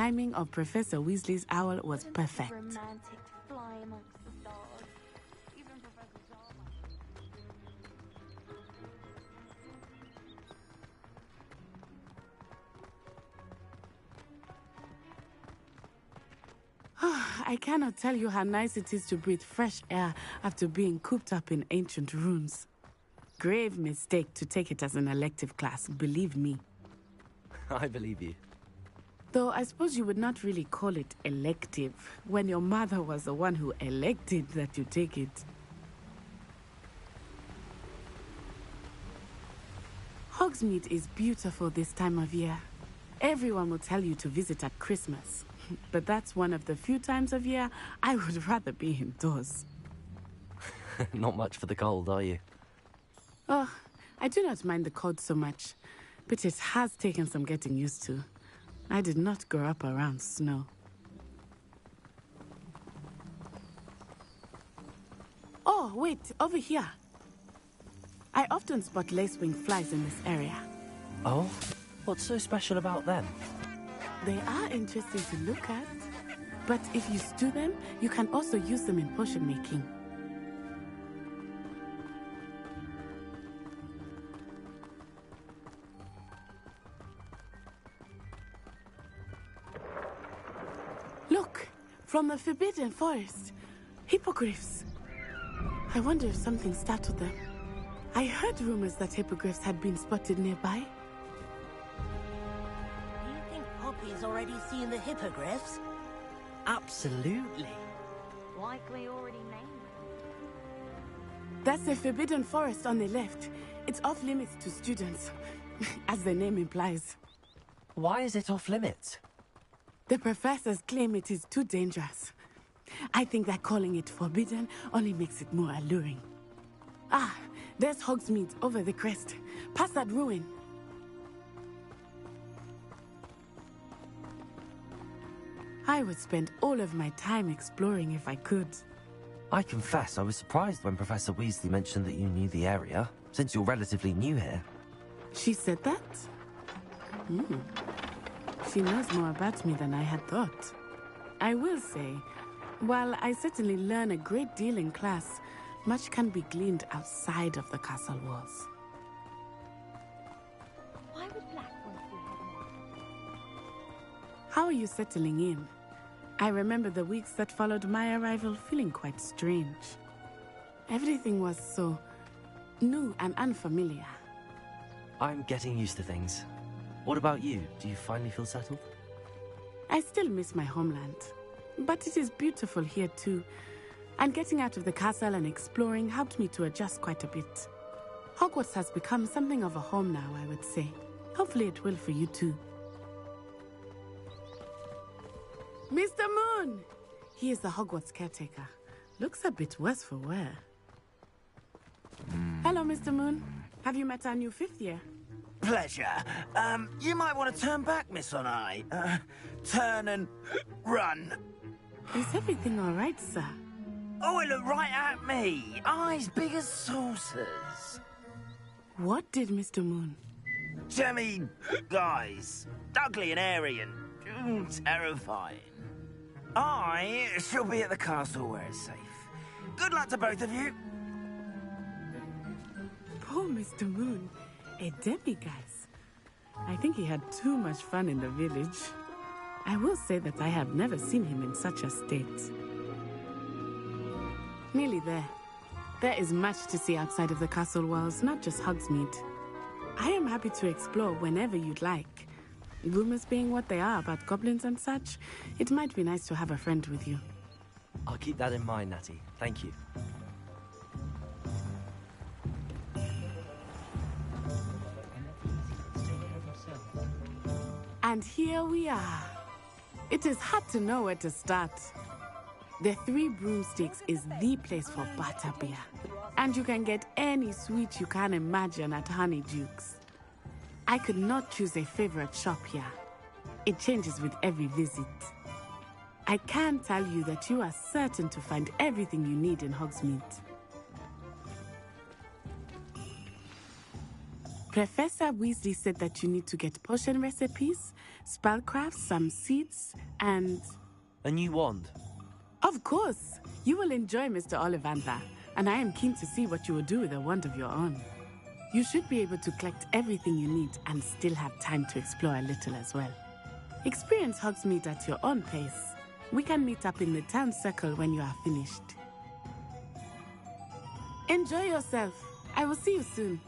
timing of Professor Weasley's owl was perfect. Romantic to fly amongst the stars. Even Professor Charmander. I cannot tell you how nice it is to breathe fresh air after being cooped up in ancient ruins. Grave mistake to take it as an elective class, believe me. I believe you. Though I suppose you would not really call it elective when your mother was the one who elected that you take it. Hogsmeade is beautiful this time of year. Everyone will tell you to visit at Christmas. But that's one of the few times of year I would rather be indoors. Not much for the cold, are you? Oh, I do not mind the cold so much, but it has taken some getting used to. I did not grow up around snow. Oh, wait, over here. I often spot lacewing flies in this area. Oh? What's so special about them? They are interesting to look at, but if you stew them, you can also use them in potion making. Look, from the Forbidden Forest, hippogriffs. I wonder if something startled them. I heard rumors that hippogriffs had been spotted nearby. Poppy's already seen the hippogriffs? Absolutely. Likely already named. That's the Forbidden Forest on the left. It's off limits to students, as the name implies. Why is it off limits? The professors claim it is too dangerous. I think that calling it forbidden only makes it more alluring. Ah, there's Hogsmeade over the crest. Past that ruin. I would spend all of my time exploring if I could. I confess I was surprised when Professor Weasley mentioned that you knew the area, since you're relatively new here. She said that? She knows more about me than I had thought. I will say, while I certainly learn a great deal in class, much can be gleaned outside of the castle walls. Why would Black want to be headmaster? How are you settling in? I remember the weeks that followed my arrival feeling quite strange. Everything was so new and unfamiliar. I'm getting used to things. What about you? Do you finally feel settled? I still miss my homeland, but it is beautiful here too. And getting out of the castle and exploring helped me to adjust quite a bit. Hogwarts has become something of a home now, I would say. Hopefully it will for you too. Mr. Moon! He is the Hogwarts caretaker. Looks a bit worse for wear. Hello, Mr. Moon. Have you met our new fifth year? Pleasure. You might want to turn back, Miss On-Eye. Turn and run. Is everything all right, sir? Oh, it looked right at me. Eyes big as saucers. What did Mr. Moon? Jemmy, guys. Ugly and airy and terrifying. I shall be at the castle where it's safe. Good luck to both of you. Poor Mr. Moon. A demiguise. I think he had too much fun in the village. I will say that I have never seen him in such a state. Nearly there. There is much to see outside of the castle walls, not just Hogsmeade. I am happy to explore whenever you'd like. Rumors being what they are about goblins and such, it might be nice to have a friend with you. I'll keep that in mind, Natty. Thank you. And here we are. It is hard to know where to start. The Three Broomsticks is the place for butterbeer. And you can get any sweet you can imagine at Honeyduke's. I could not choose a favorite shop here. It changes with every visit. I can tell you that you are certain to find everything you need in Hogsmeade. Professor Weasley said that you need to get potion recipes, spellcraft, some seeds, and... A new wand. Of course! You will enjoy Mr. Ollivander, and I am keen to see what you will do with a wand of your own. You should be able to collect everything you need and still have time to explore a little as well. Experience Hogsmeade at your own pace. We can meet up in the town circle when you are finished. Enjoy yourself. I will see you soon.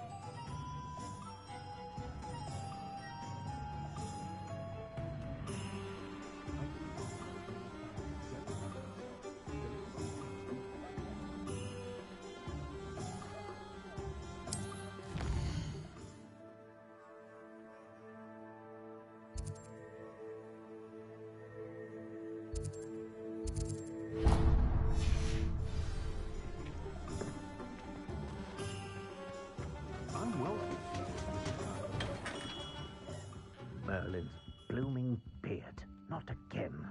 Merlin's blooming beard. Not again.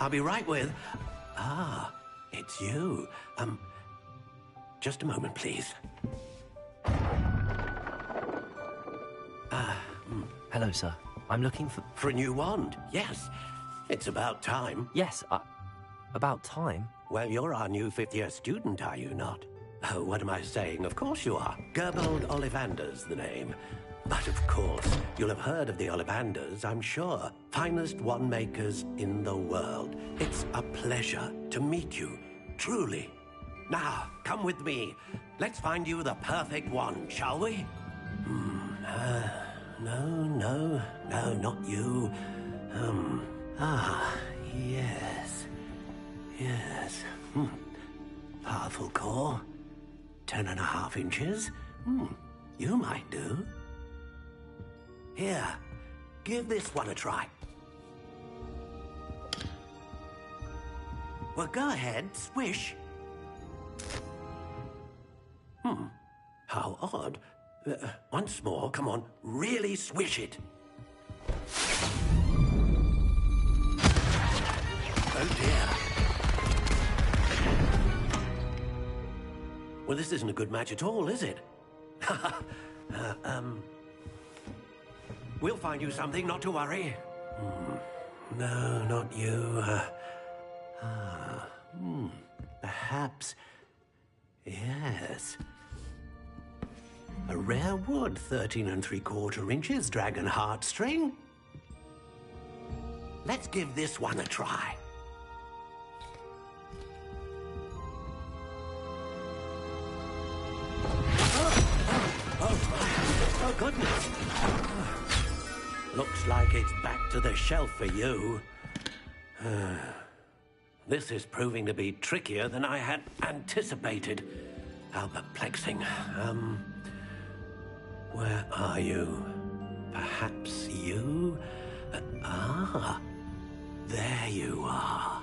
I'll be right with... Ah, it's you. Just a moment, please. Hello, sir. I'm looking for... For a new wand, yes. It's about time. Yes, about time. Well, you're our new fifth-year student, are you not? Oh, what am I saying? Of course you are. Gerbold Ollivander's the name. But of course, you'll have heard of the Ollivanders, I'm sure. Finest wand makers in the world. It's a pleasure to meet you, truly. Now, come with me. Let's find you the perfect wand, shall we? No, not you. Yes. Powerful core. 10.5 inches. You might do. Here, give this one a try. Well, go ahead, swish. How odd. Once more, come on, really swish it. Oh dear. Well, this isn't a good match at all, is it? We'll find you something, not to worry. No, not you. Perhaps... Yes. A rare wood, 13 3/4 inches, dragon heartstring. Let's give this one a try. Oh, goodness. Looks like it's back to the shelf for you. This is proving to be trickier than I had anticipated. How perplexing. Where are you? Perhaps you? There you are.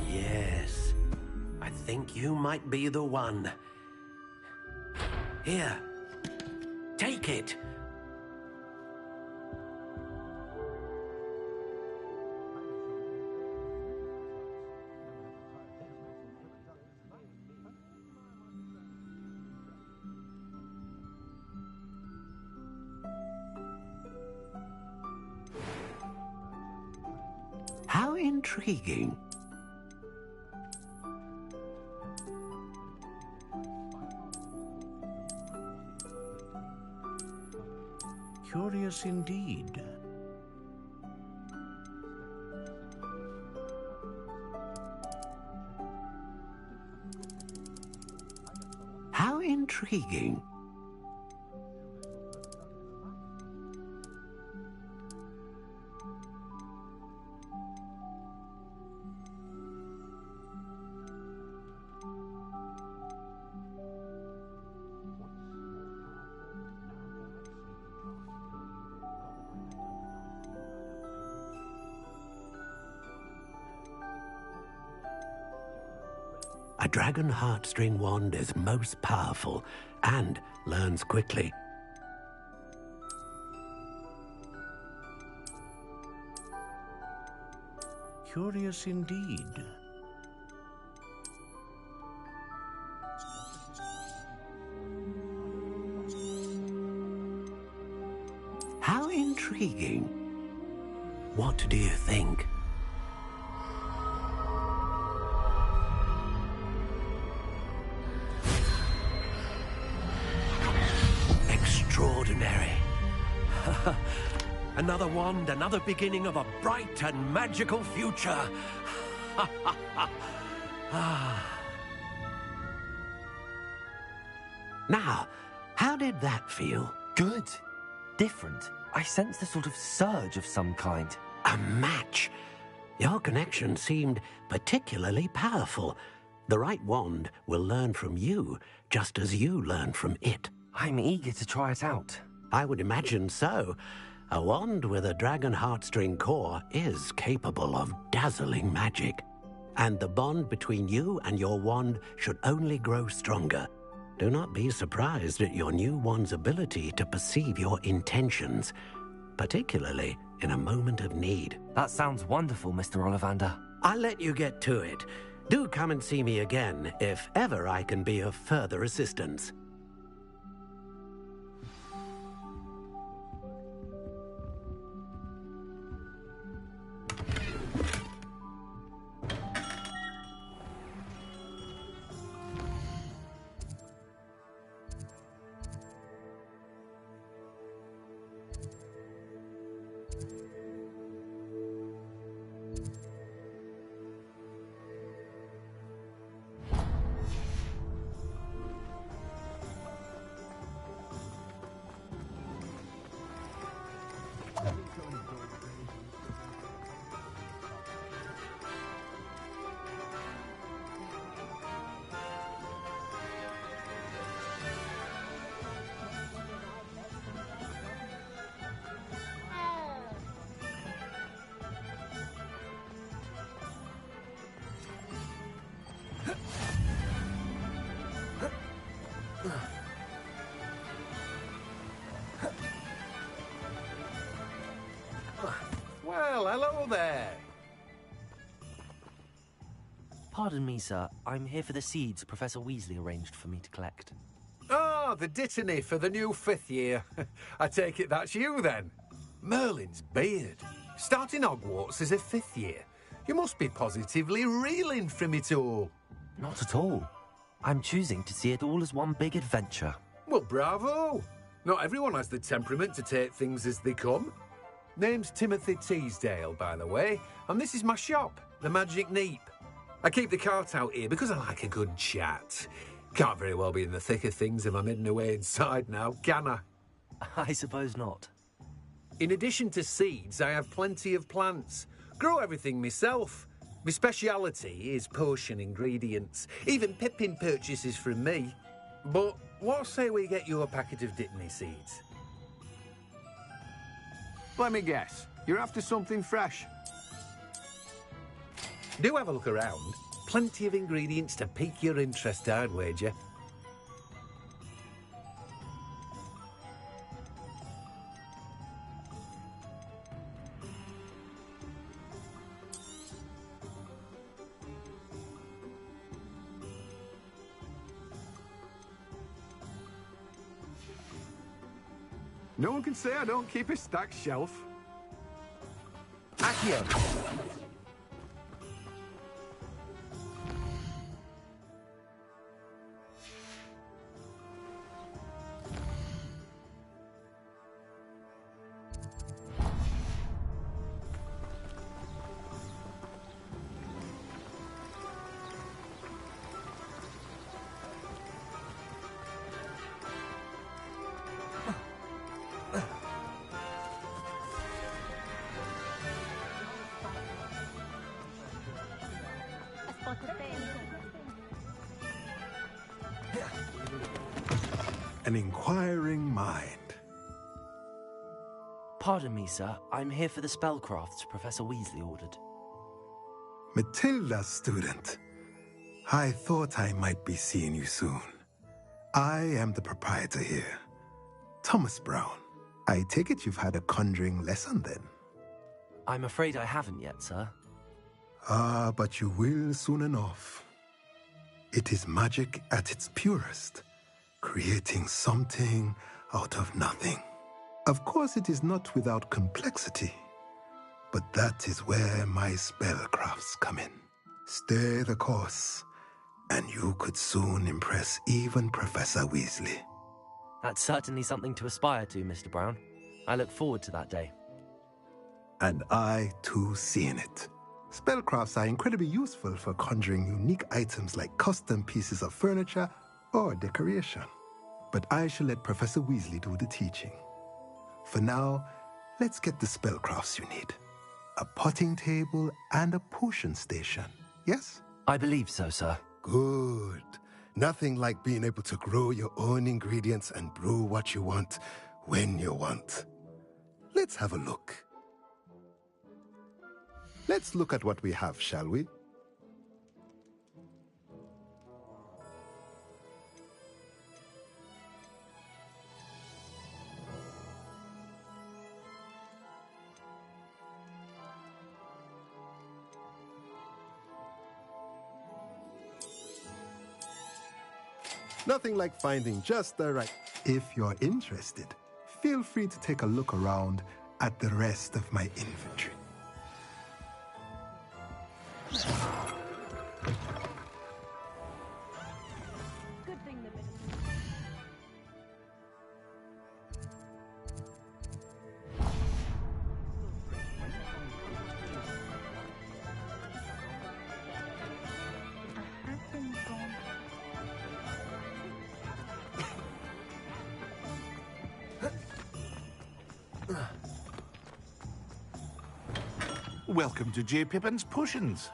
Yes, I think you might be the one. Here, take it. How intriguing. Curious indeed. How intriguing. A dragon heartstring wand is most powerful and learns quickly. Curious indeed. intriguing. What do you think? Extraordinary. Another wand, another beginning of a bright and magical future. Now, how did that feel? Good. Different. I sensed a sort of surge of some kind. A match. Your connection seemed particularly powerful. The right wand will learn from you, just as you learn from it. I'm eager to try it out. I would imagine so. A wand with a dragon heartstring core is capable of dazzling magic. And the bond between you and your wand should only grow stronger. Do not be surprised at your new wand's ability to perceive your intentions, particularly in a moment of need. That sounds wonderful, Mr. Ollivander. I'll let you get to it. Do come and see me again if ever I can be of further assistance. Well, hello there. Pardon me, sir. I'm here for the seeds Professor Weasley arranged for me to collect. Ah, the dittany for the new 5th year. I take it that's you, then. Merlin's beard. Starting Hogwarts as a 5th year. You must be positively reeling from it all. Not at all. I'm choosing to see it all as one big adventure. Well, bravo. Not everyone has the temperament to take things as they come. Name's Timothy Teasdale, by the way, and this is my shop, the Magic Neep. I keep the cart out here because I like a good chat. Can't very well be in the thick of things if I'm hidden away inside now, can I? I suppose not. In addition to seeds, I have plenty of plants. Grow everything myself. My speciality is potion ingredients. Even Pippin purchases from me. But what say we get you a packet of Dittany seeds? Let me guess. You're after something fresh. Do have a look around. Plenty of ingredients to pique your interest, I'd wager. No one can say I don't keep a stacked shelf. Accio! An inquiring mind. Pardon me, sir. I'm here for the spellcrafts Professor Weasley ordered. Matilda's student. I thought I might be seeing you soon. I am the proprietor here, Thomas Brown. I take it you've had a conjuring lesson then? I'm afraid I haven't yet, sir. Ah, but you will soon enough. It is magic at its purest, creating something out of nothing. Of course, it is not without complexity, but that is where my spellcrafts come in. Stay the course, and you could soon impress even Professor Weasley. That's certainly something to aspire to, Mr. Brown. I look forward to that day. And I, too, see in it. Spellcrafts are incredibly useful for conjuring unique items like custom pieces of furniture or decoration. But I shall let Professor Weasley do the teaching. For now, let's get the spellcrafts you need. A potting table and a potion station, yes? I believe so, sir. Good. Nothing like being able to grow your own ingredients and brew what you want, when you want. Let's have a look. Let's look at what we have, shall we? Nothing like finding just the right... If you're interested, feel free to take a look around at the rest of my inventory. Good thing the Welcome to J. Pippin's Potions.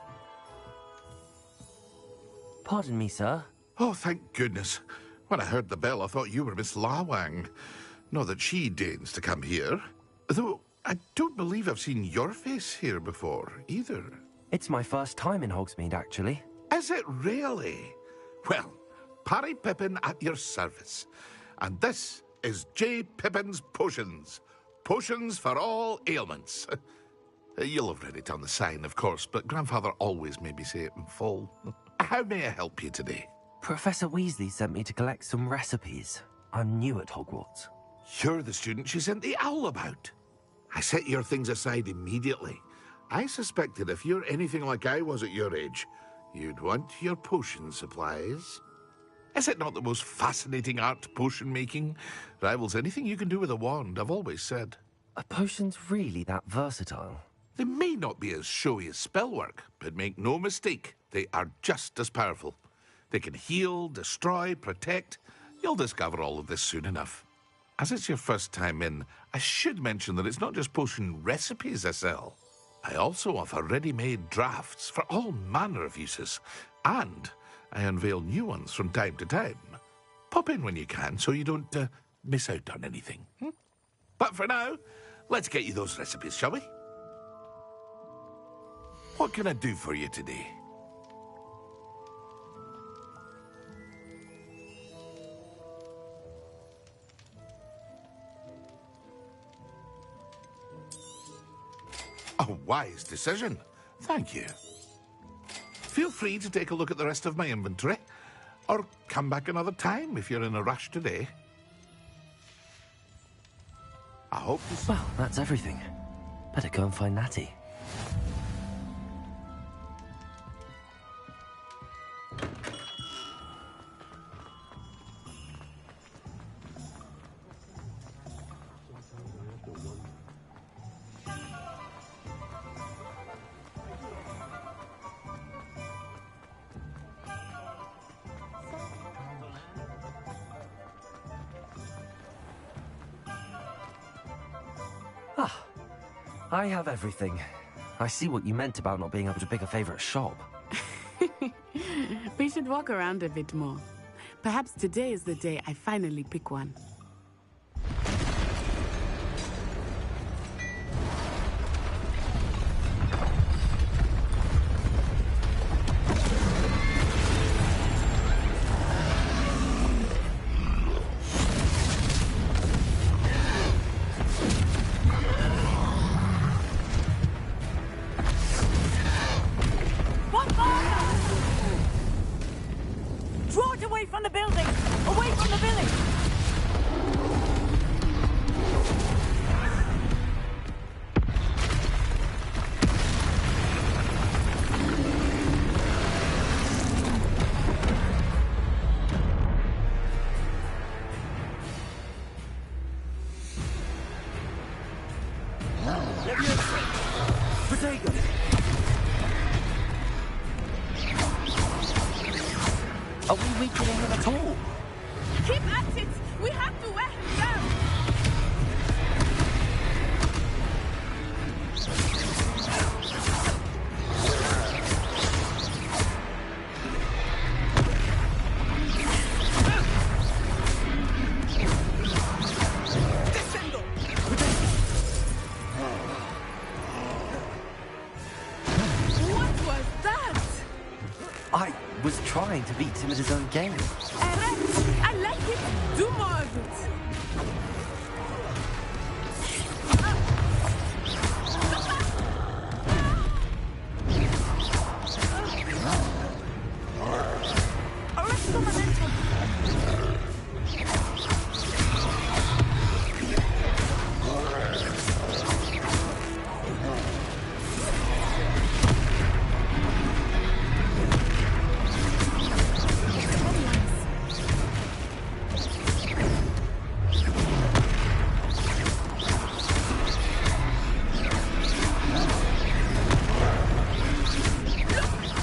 Pardon me, sir. Oh, thank goodness. When I heard the bell, I thought you were Miss Lawang. Not that she deigns to come here. Though, I don't believe I've seen your face here before, either. It's my first time in Hogsmeade, actually. Is it really? Well, Parry Pippin at your service. And this is J. Pippin's Potions. Potions for all ailments. You'll have read it on the sign, of course, but Grandfather always made me say it in full. How may I help you today? Professor Weasley sent me to collect some recipes. I'm new at Hogwarts. You're the student she sent the owl about. I set your things aside immediately. I suspected if you're anything like I was at your age, you'd want your potion supplies. Is it not the most fascinating art, potion making? Rivals anything you can do with a wand, I've always said. Are potions really that versatile? They may not be as showy as spellwork, but make no mistake, they are just as powerful. They can heal, destroy, protect. You'll discover all of this soon enough. As it's your first time in, I should mention that it's not just potion recipes I sell. I also offer ready-made drafts for all manner of uses, and I unveil new ones from time to time. Pop in when you can so you don't miss out on anything. But for now, let's get you those recipes, shall we? What can I do for you today? A wise decision. Thank you. Feel free to take a look at the rest of my inventory, or come back another time if you're in a rush today. I hope to... Well, that's everything. Better go and find Natty. Ah, I have everything. I see what you meant about not being able to pick a favorite shop. We should walk around a bit more. Perhaps today is the day I finally pick one. Draw it away from the building! Away from the village! Protego! Are we weakening him at all? Keep at it! We have to wear him down! What was that? I was trying to beat him at his own game. I like it. Do more of it. Arresto momentum.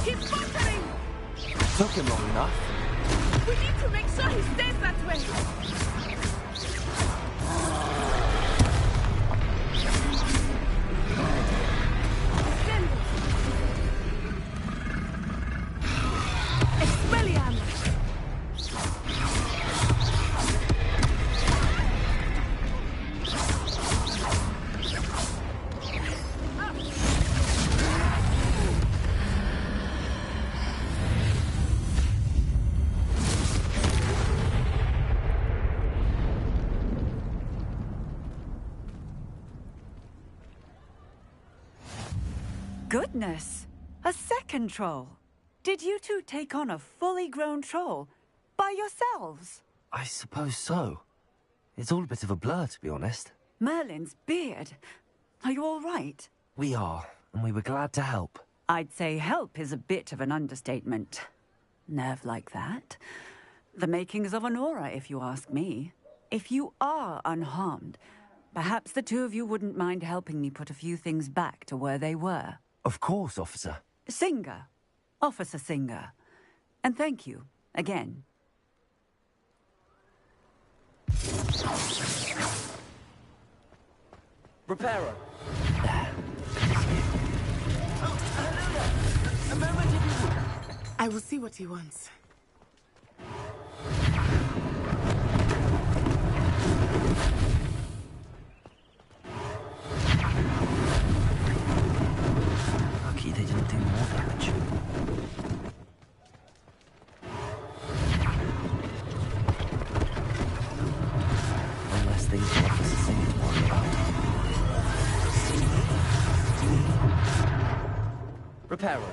He's faltering. Took him long enough. We need to make sure he stays that way. Expelliarmus. Goodness! A second troll! Did you two take on a fully grown troll? By yourselves? I suppose so. It's all a bit of a blur, to be honest. Merlin's beard. Are you all right? We are, and we were glad to help. I'd say help is a bit of an understatement. Nerve like that. The makings of an aura, if you ask me. If you are unharmed, perhaps the two of you wouldn't mind helping me put a few things back to where they were. Of course, officer. Singer. Officer Singer. And thank you, again. Reparo. I will see what he wants. Lucky they didn't do more damage. One less thing for Officer Singer to worry about. Reparo.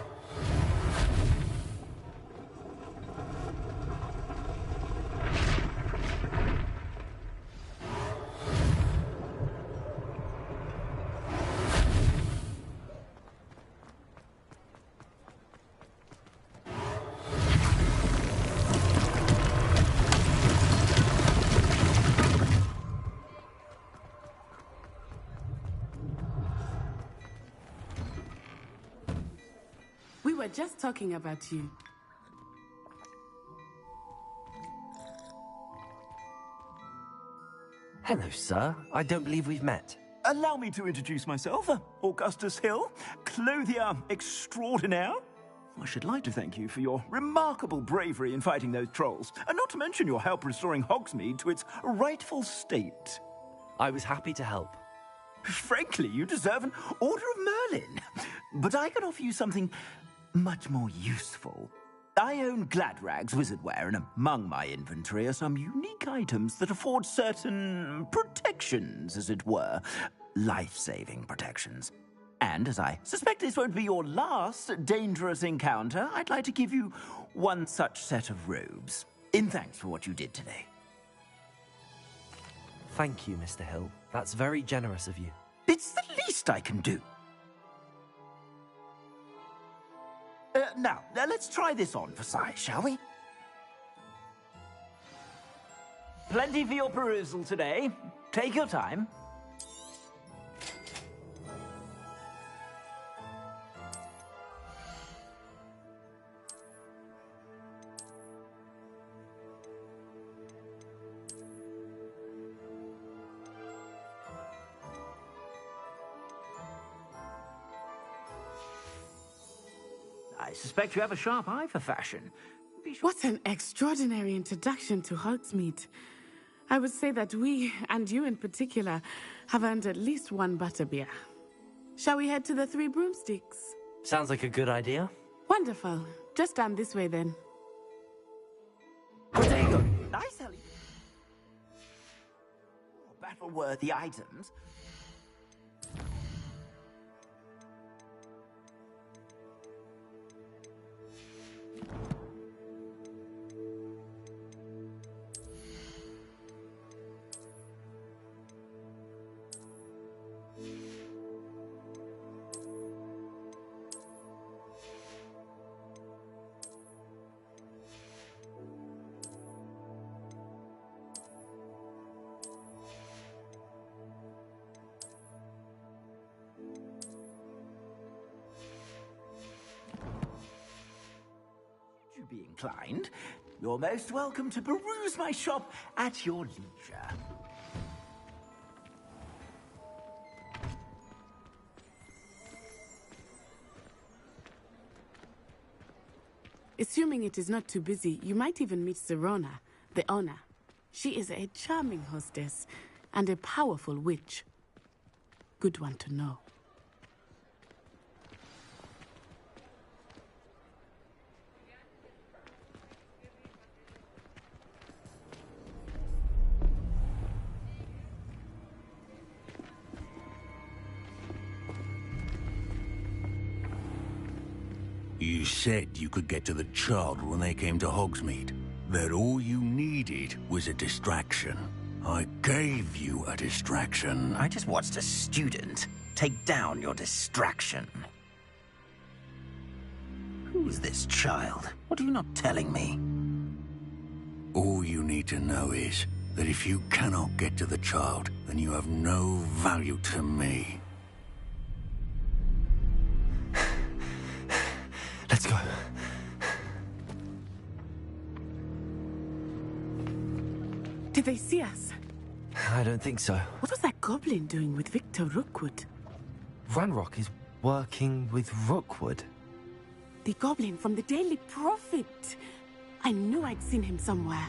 We were just talking about you. Hello, sir. I don't believe we've met. Allow me to introduce myself, Augustus Hill, clothier extraordinaire. I should like to thank you for your remarkable bravery in fighting those trolls, and not to mention your help restoring Hogsmeade to its rightful state. I was happy to help. Frankly, you deserve an Order of Merlin. But I can offer you something much more useful. I own Gladrag's wizardware, and among my inventory are some unique items that afford certain protections, as it were. Life-saving protections. And as I suspect this won't be your last dangerous encounter, I'd like to give you one such set of robes, in thanks for what you did today. Thank you, Mr. Hill. That's very generous of you. It's the least I can do. Now, let's try this on for size, shall we? Plenty for your perusal today. Take your time. I suspect you have a sharp eye for fashion. What an extraordinary introduction to Hogsmeade. I would say that we, and you in particular, have earned at least one butterbeer. Shall we head to the Three Broomsticks? Sounds like a good idea. Wonderful. Just stand this way then. Well, there you go. I sell you battle-worthy items. Be inclined, you're most welcome to peruse my shop at your leisure. Assuming it is not too busy, you might even meet Sirona, the owner. She is a charming hostess and a powerful witch. Good one to know. You said you could get to the child when they came to Hogsmeade. That all you needed was a distraction. I gave you a distraction. I just watched a student take down your distraction. Who's this child? What are you not telling me? All you need to know is that if you cannot get to the child, then you have no value to me. Let's go. Did they see us? I don't think so. What was that goblin doing with Victor Rookwood? Ranrock is working with Rookwood. The goblin from the Daily Prophet. I knew I'd seen him somewhere.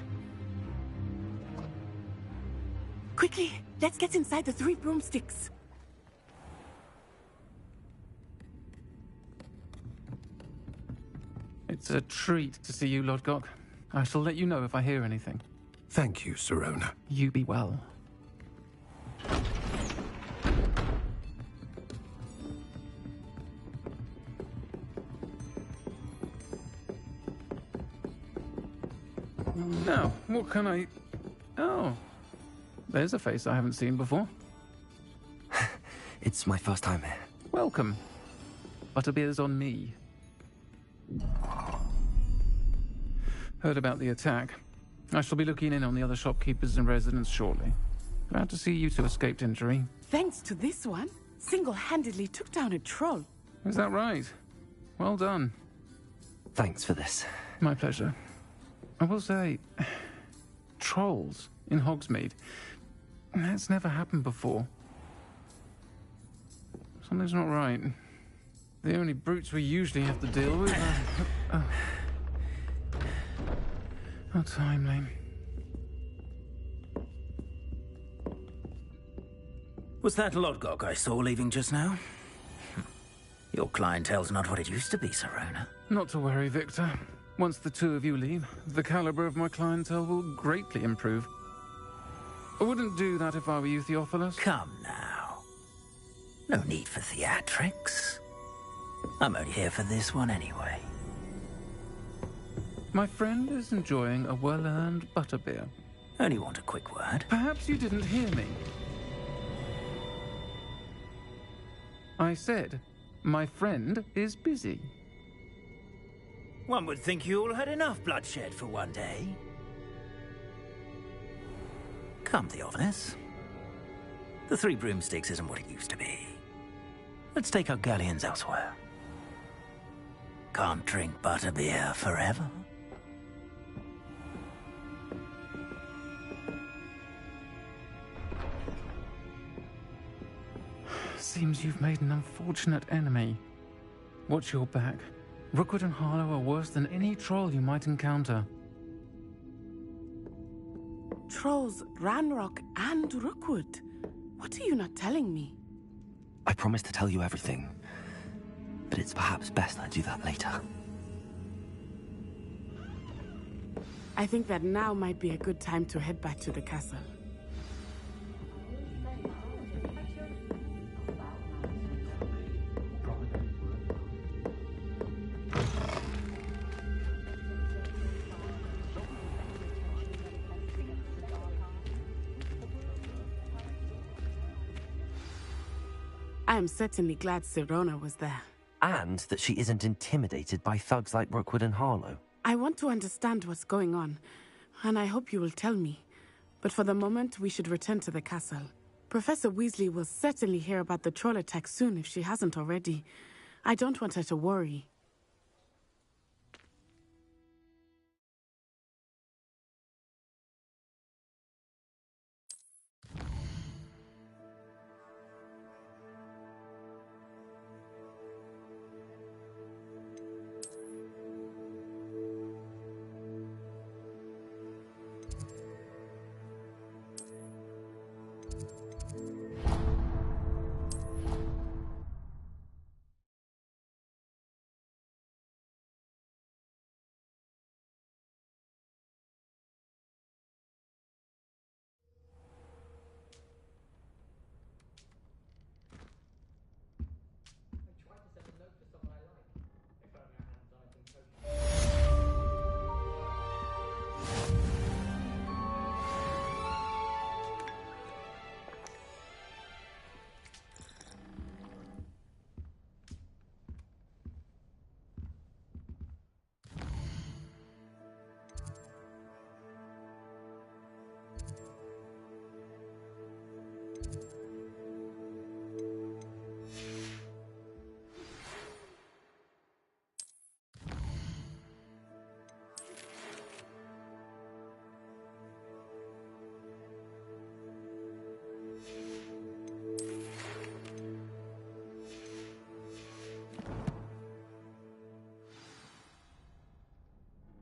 Quickly, let's get inside the Three Broomsticks. It's a treat to see you, Lodgok. I shall let you know if I hear anything. Thank you, Sirona. You be well. Now, what can I... Oh, there's a face I haven't seen before. It's my first time here. Welcome. Butterbeer's on me. Heard about the attack. I shall be looking in on the other shopkeepers and residents shortly. Glad to see you two escaped injury. Thanks to this one, single-handedly took down a troll. Is that right? Well done. Thanks for this. My pleasure. I will say, trolls in Hogsmeade. That's never happened before. Something's not right. The only brutes we usually have to deal with are... How timely. Was that Lodgok I saw leaving just now? Your clientele's not what it used to be, Sirona. Not to worry, Victor. Once the two of you leave, the caliber of my clientele will greatly improve. I wouldn't do that if I were you, Theophilus. Come now. No need for theatrics. I'm only here for this one anyway. My friend is enjoying a well-earned butterbeer. Only want a quick word. Perhaps you didn't hear me. I said, my friend is busy. One would think you all had enough bloodshed for one day. Come, Theophilus. The Three Broomsticks isn't what it used to be. Let's take our galleons elsewhere. Can't drink butterbeer forever. Seems you've made an unfortunate enemy. Watch your back. Rookwood and Harlow are worse than any troll you might encounter. Trolls, Ranrock, and Rookwood. What are you not telling me? I promised to tell you everything, but it's perhaps best I do that later. I think that now might be a good time to head back to the castle. I am certainly glad Sirona was there. And that she isn't intimidated by thugs like Rookwood and Harlow. I want to understand what's going on, and I hope you will tell me. But for the moment, we should return to the castle. Professor Weasley will certainly hear about the troll attack soon if she hasn't already. I don't want her to worry.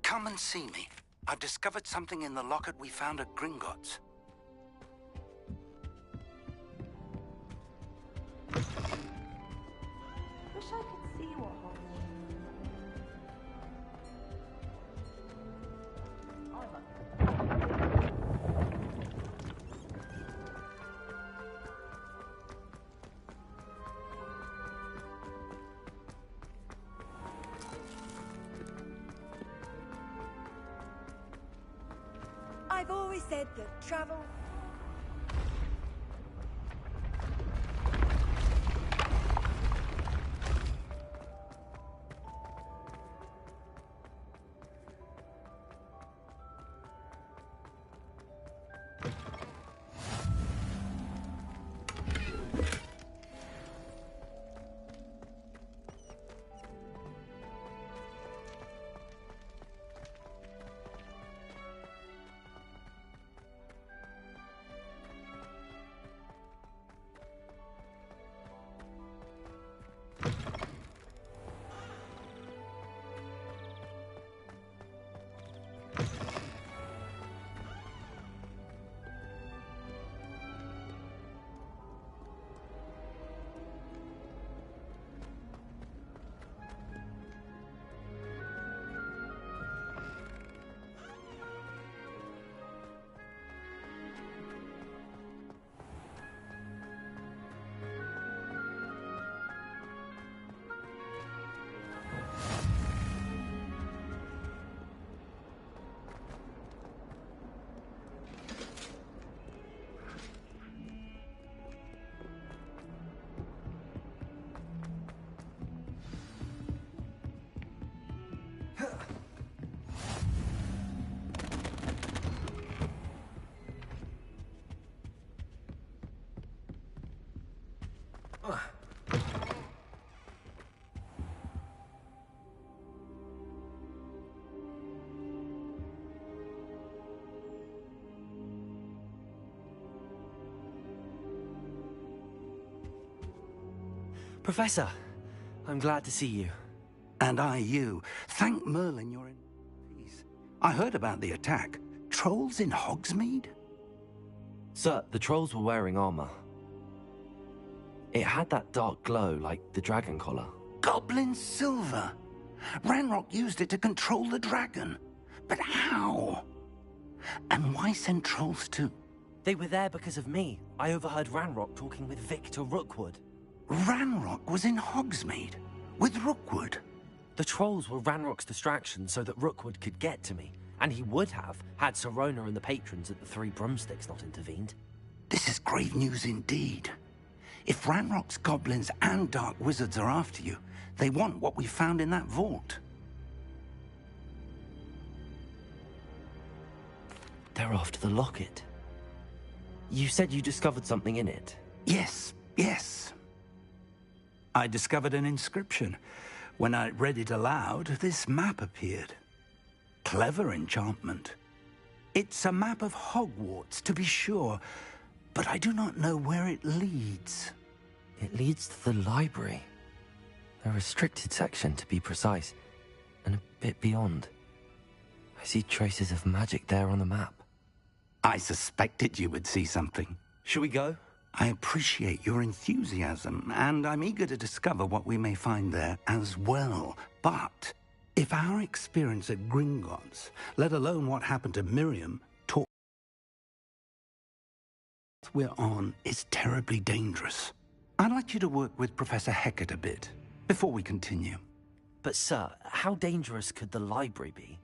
Come and see me. I've discovered something in the locket we found at Gringotts. Wish I could see what I've always said that travel... Professor, I'm glad to see you. And I you. Thank Merlin you're in peace. I heard about the attack. Trolls in Hogsmeade? Sir, the trolls were wearing armor. It had that dark glow like the dragon collar. Goblin silver. Ranrock used it to control the dragon. But how? And why send trolls too? They were there because of me. I overheard Ranrock talking with Victor Rookwood. Ranrock was in Hogsmeade with Rookwood. The trolls were Ranrock's distraction so that Rookwood could get to me. And he would have, had Sirona and the patrons at the Three Broomsticks not intervened. This is grave news indeed. If Ranrock's goblins and dark wizards are after you, they want what we found in that vault. They're after the locket. You said you discovered something in it. Yes, yes. I discovered an inscription. When I read it aloud, this map appeared. Clever enchantment. It's a map of Hogwarts, to be sure, but I do not know where it leads. It leads to the library. A restricted section, to be precise, and a bit beyond. I see traces of magic there on the map. I suspected you would see something. Shall we go? I appreciate your enthusiasm, and I'm eager to discover what we may find there as well. But if our experience at Gringotts, let alone what happened to Miriam, taught we're on is terribly dangerous, I'd like you to work with Professor Hecat a bit before we continue. But sir, how dangerous could the library be?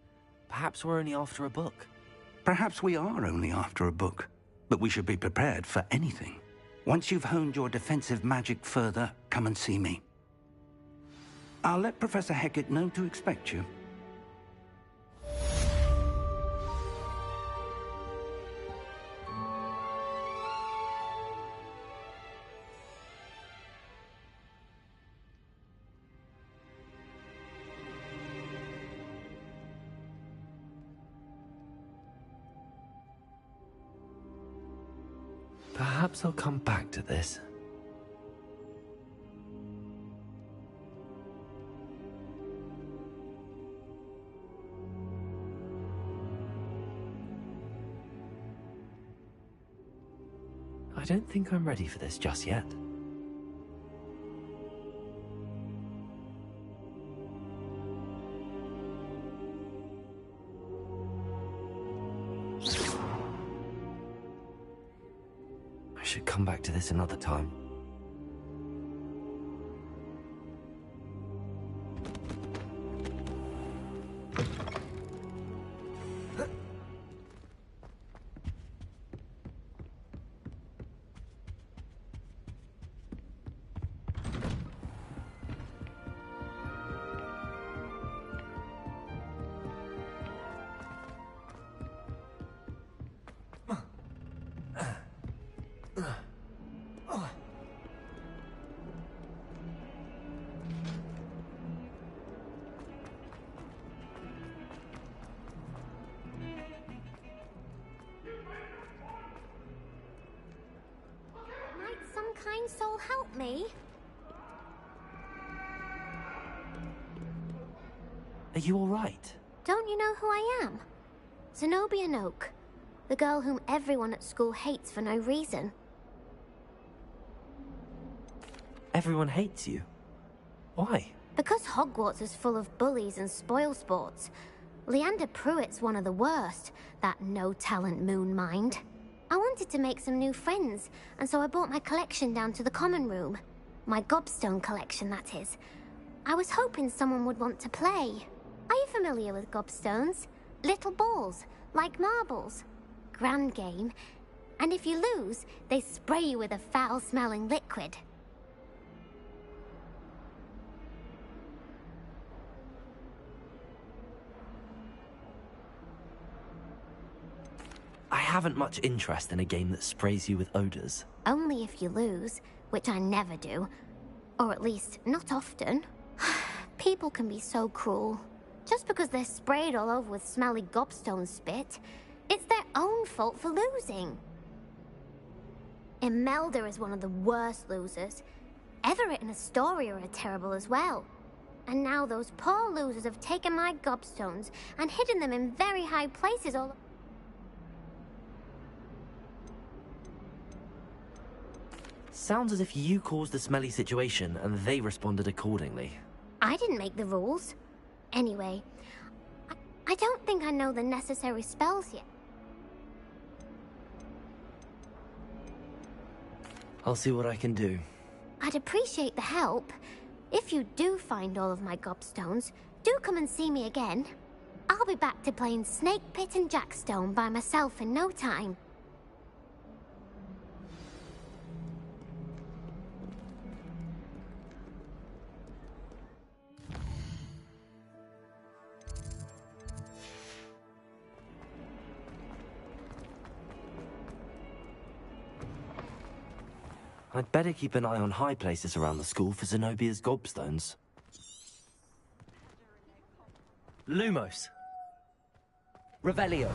Perhaps we're only after a book. Perhaps we are only after a book, but we should be prepared for anything. Once you've honed your defensive magic further, come and see me. I'll let Professor Hecat know to expect you. Perhaps I'll come back to this. I don't think I'm ready for this just yet. I should come back to this another time. Kind soul help me? Are you all right? Don't you know who I am? Zenobia Noak, the girl whom everyone at school hates for no reason. Everyone hates you. Why? Because Hogwarts is full of bullies and spoilsports. Leander Pruitt's one of the worst, that no-talent moon mind. I wanted to make some new friends, and so I brought my collection down to the common room. My gobstone collection, that is. I was hoping someone would want to play. Are you familiar with gobstones? Little balls, like marbles. Grand game. And if you lose, they spray you with a foul-smelling liquid. I haven't much interest in a game that sprays you with odors. Only if you lose, which I never do. Or at least, not often. People can be so cruel. Just because they're sprayed all over with smelly gobstone spit, it's their own fault for losing. Imelda is one of the worst losers. Everett and Astoria are terrible as well. And now those poor losers have taken my gobstones and hidden them in very high places all... Sounds as if you caused the smelly situation and they responded accordingly. I didn't make the rules. Anyway, I don't think I know the necessary spells yet. I'll see what I can do. I'd appreciate the help. If you do find all of my gobstones, do come and see me again. I'll be back to playing Snake Pit and Jackstone by myself in no time. I'd better keep an eye on high places around the school for Zenobia's gobstones. Lumos. Revelio.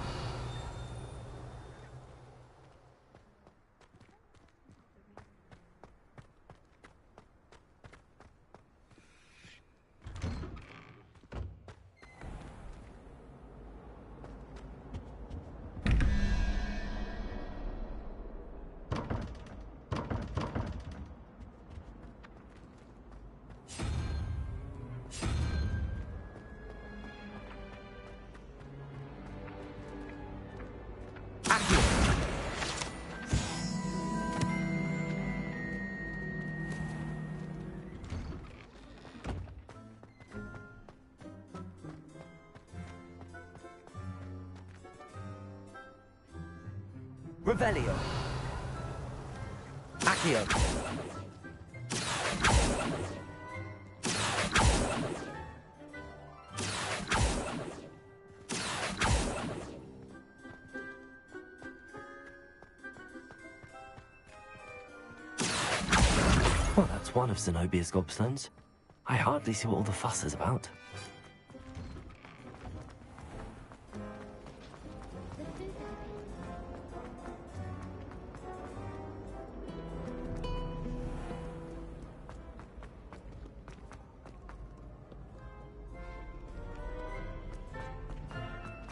Revelio. Accio. Well, that's one of Zenobia's gobstones. I hardly see what all the fuss is about.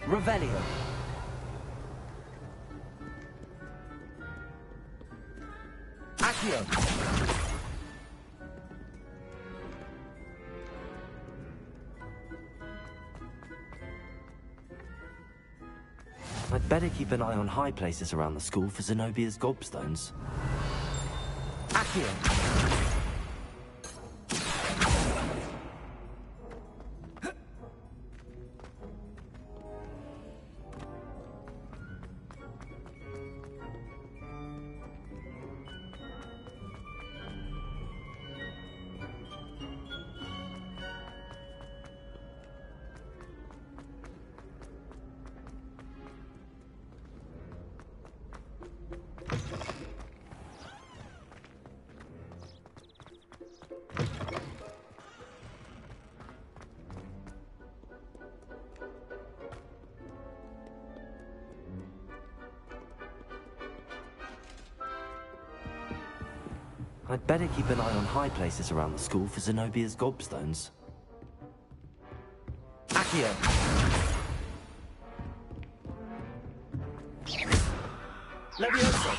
Revelio. Accio. I'd better keep an eye on high places around the school for Zenobia's gobstones. Accio. I'd better keep an eye on high places around the school for Zenobia's gobstones. Accio. Levioso.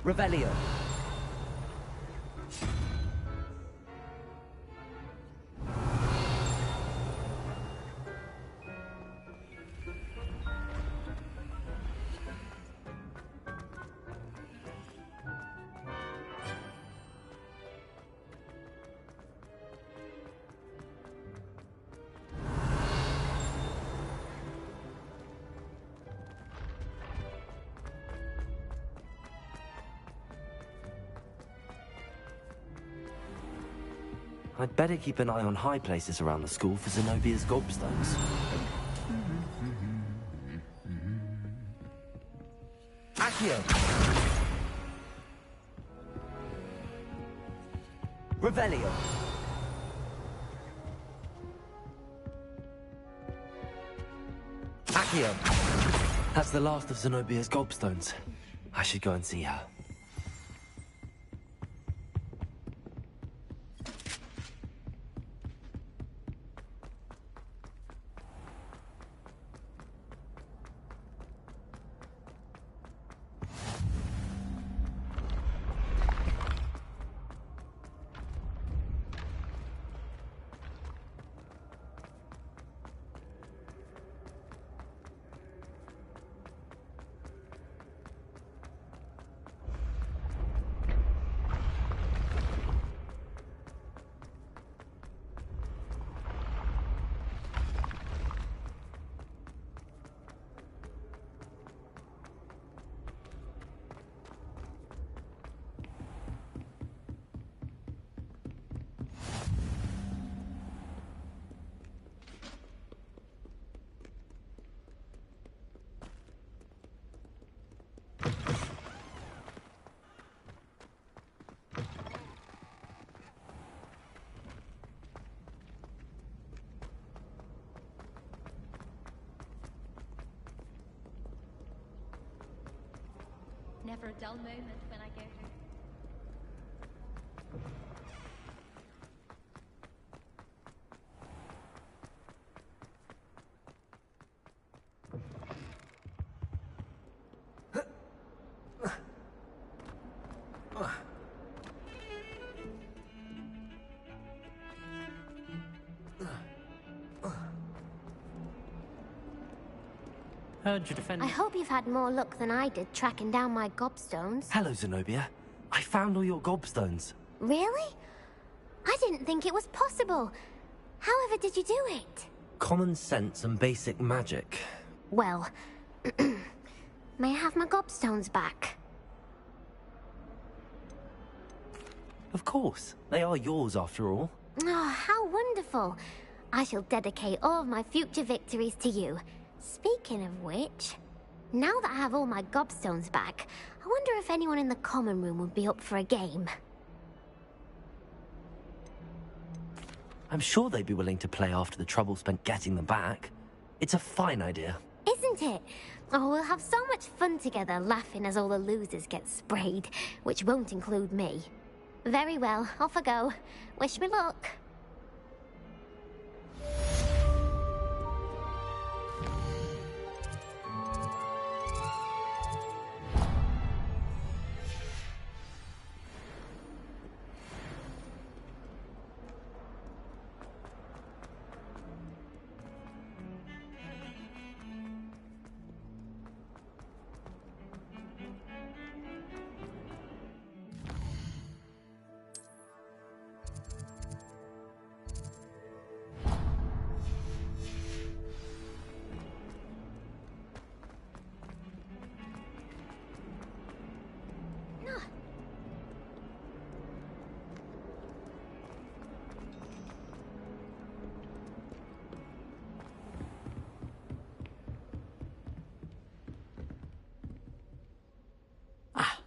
Revelio. I'd better keep an eye on high places around the school for Zenobia's gobstones. Accio. Revelio. Accio. That's the last of Zenobia's gobstones. I should go and see her. Never a dull moment when I go home. Heard you defend. I hope you've had more luck than I did tracking down my gobstones. Hello, Zenobia. I found all your gobstones. Really? I didn't think it was possible. However did you do it? Common sense and basic magic. Well, may I have my gobstones back? Of course. They are yours after all. Oh, how wonderful. I shall dedicate all of my future victories to you. Speaking of which, now that I have all my gobstones back, I wonder if anyone in the common room would be up for a game. I'm sure they'd be willing to play after the trouble spent getting them back. It's a fine idea. Isn't it? Oh, we'll have so much fun together laughing as all the losers get sprayed, which won't include me. Very well, off I go. Wish me luck.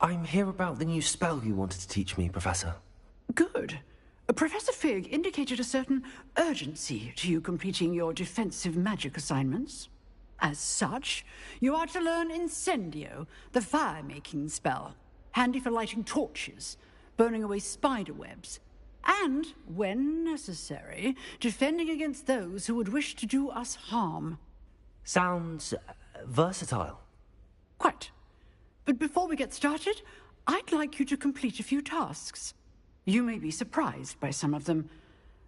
I'm here about the new spell you wanted to teach me, Professor. Good. Professor Fig indicated a certain urgency to you completing your defensive magic assignments. As such, you are to learn Incendio, the fire-making spell, handy for lighting torches, burning away spider webs, and, when necessary, defending against those who would wish to do us harm. Sounds versatile. Quite. But before we get started, I'd like you to complete a few tasks. You may be surprised by some of them.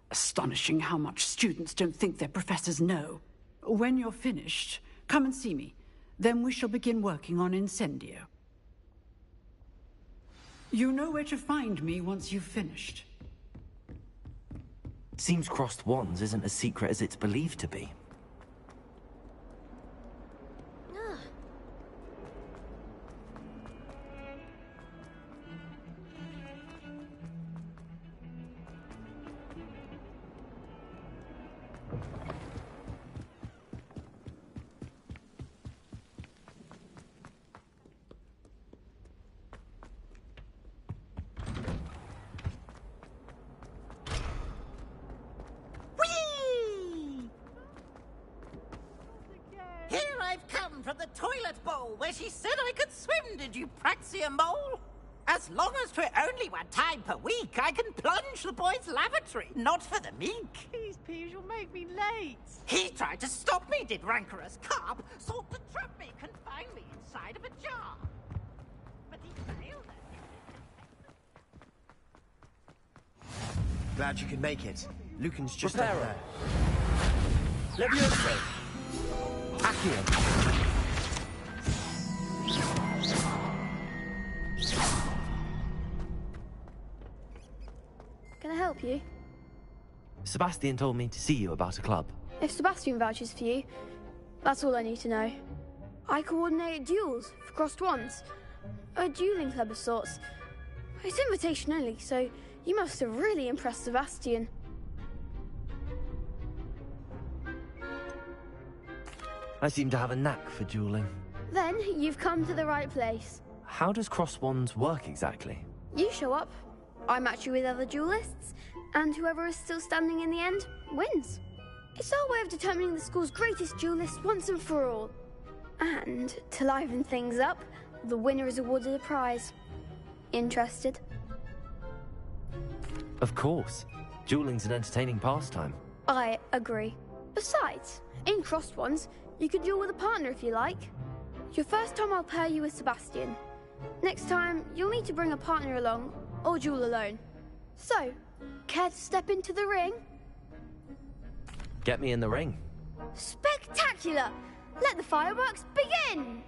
Astonishing how much students don't think their professors know. When you're finished, come and see me. Then we shall begin working on Incendio. You know where to find me once you've finished. Seems crossed wands isn't as secret as it's believed to be. I've come from the toilet bowl where she said I could swim, did you praxia mole? As long as 'twere only 1 time per week, I can plunge the boy's lavatory, not for the meek. Please, Peeves, you'll make me late. He tried to stop me, did rancorous carp, sought to trap me, confine me inside of a jar. But he failed it. Glad you could make it. Lucan's just Reparo. up there. Levioso. Accio. Can I help you? Sebastian told me to see you about a club. If Sebastian vouches for you, that's all I need to know. I coordinate duels for crossed wands. A dueling club of sorts. It's invitation only, so you must have really impressed Sebastian. I seem to have a knack for dueling. Then you've come to the right place. How does cross wands work exactly? You show up, I match you with other duelists, and whoever is still standing in the end wins. It's our way of determining the school's greatest duelist once and for all. And to liven things up, the winner is awarded a prize. Interested? Of course. Dueling's an entertaining pastime. I agree. Besides, in crossed ones, you can duel with a partner if you like. Your first time I'll pair you with Sebastian. Next time, you'll need to bring a partner along, or duel alone. So, care to step into the ring? Get me in the ring. Spectacular! Let the fireworks begin!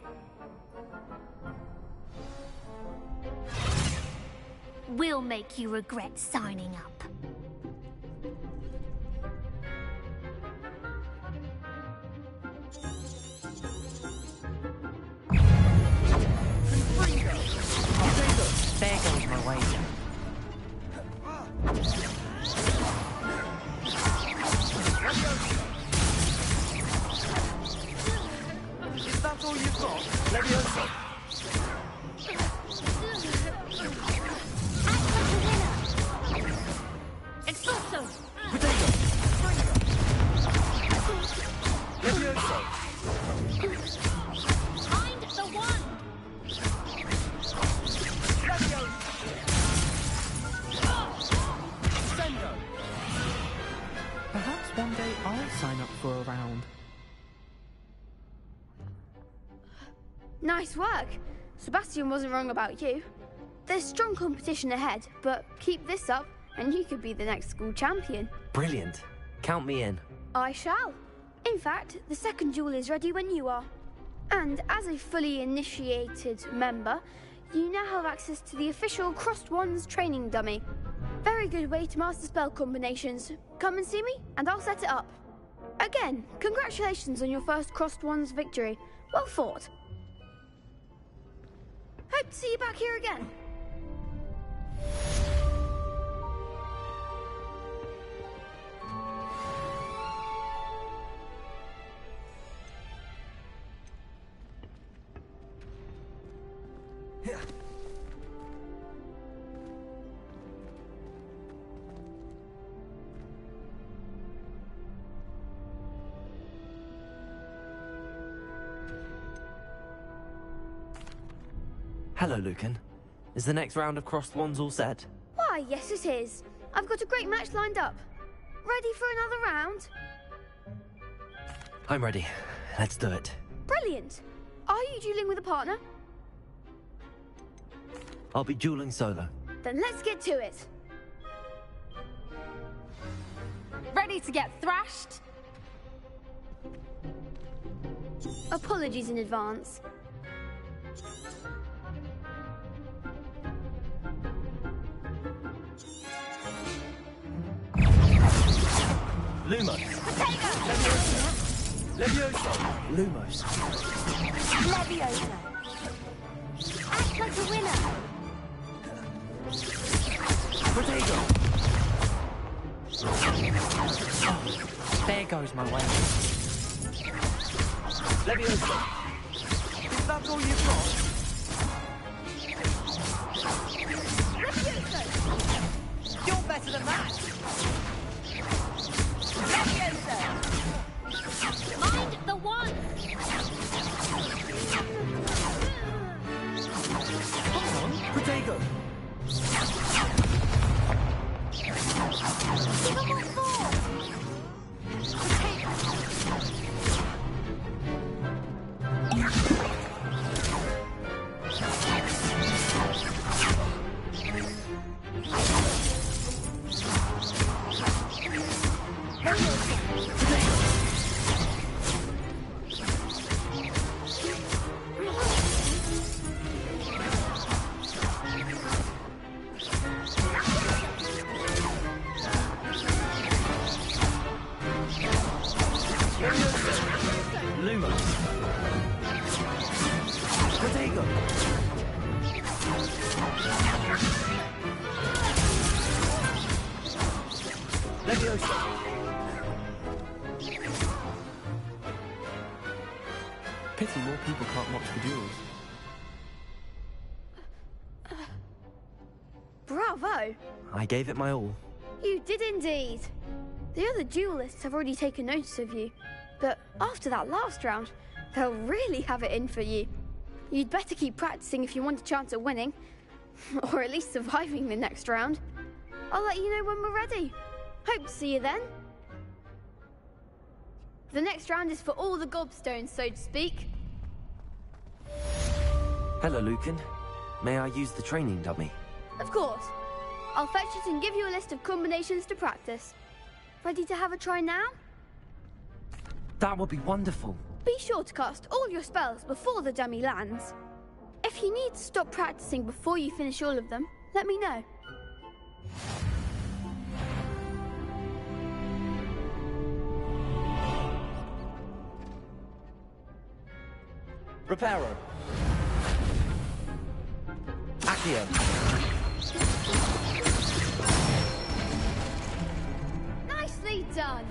We'll make you regret signing up. There goes my wager. Is that all you've got? Levioso. Expulso! Levioso. Find the one! Perhaps one day I'll sign up for a round. Nice work. Sebastian wasn't wrong about you. There's strong competition ahead, but keep this up and you could be the next school champion. Brilliant. Count me in. I shall. In fact, the second duel is ready when you are. And as a fully initiated member, you now have access to the official Crossed Wands training dummy. Very good way to master spell combinations. Come and see me, and I'll set it up. Again, congratulations on your first Crossed Wands victory. Well fought. Hope to see you back here again. Hello, Lucan. Is the next round of crossed wands all set? Why, yes it is. I've got a great match lined up. Ready for another round? I'm ready. Let's do it. Brilliant. Are you dueling with a partner? I'll be dueling solo. Then let's get to it. Ready to get thrashed? Apologies in advance. Lumos. Levioso. Lumos. Levioso. Act like a winner. Potato. Oh, there goes my way. Levioso. Is that all you've got? Levioso! You're better than that! Levioso! Mind the one! Pity more people can't watch the duels. Bravo! I gave it my all. You did indeed. The other duelists have already taken notice of you, but after that last round, they'll really have it in for you. You'd better keep practicing if you want a chance at winning, or at least surviving the next round. I'll let you know when we're ready. Hope to see you then. The next round is for all the gobstones, so to speak. Hello, Lucan. May I use the training dummy? Of course. I'll fetch it and give you a list of combinations to practice. Ready to have a try now? That would be wonderful. Be sure to cast all your spells before the dummy lands. If you need to stop practicing before you finish all of them, let me know. Reparo. Accio. Nicely done.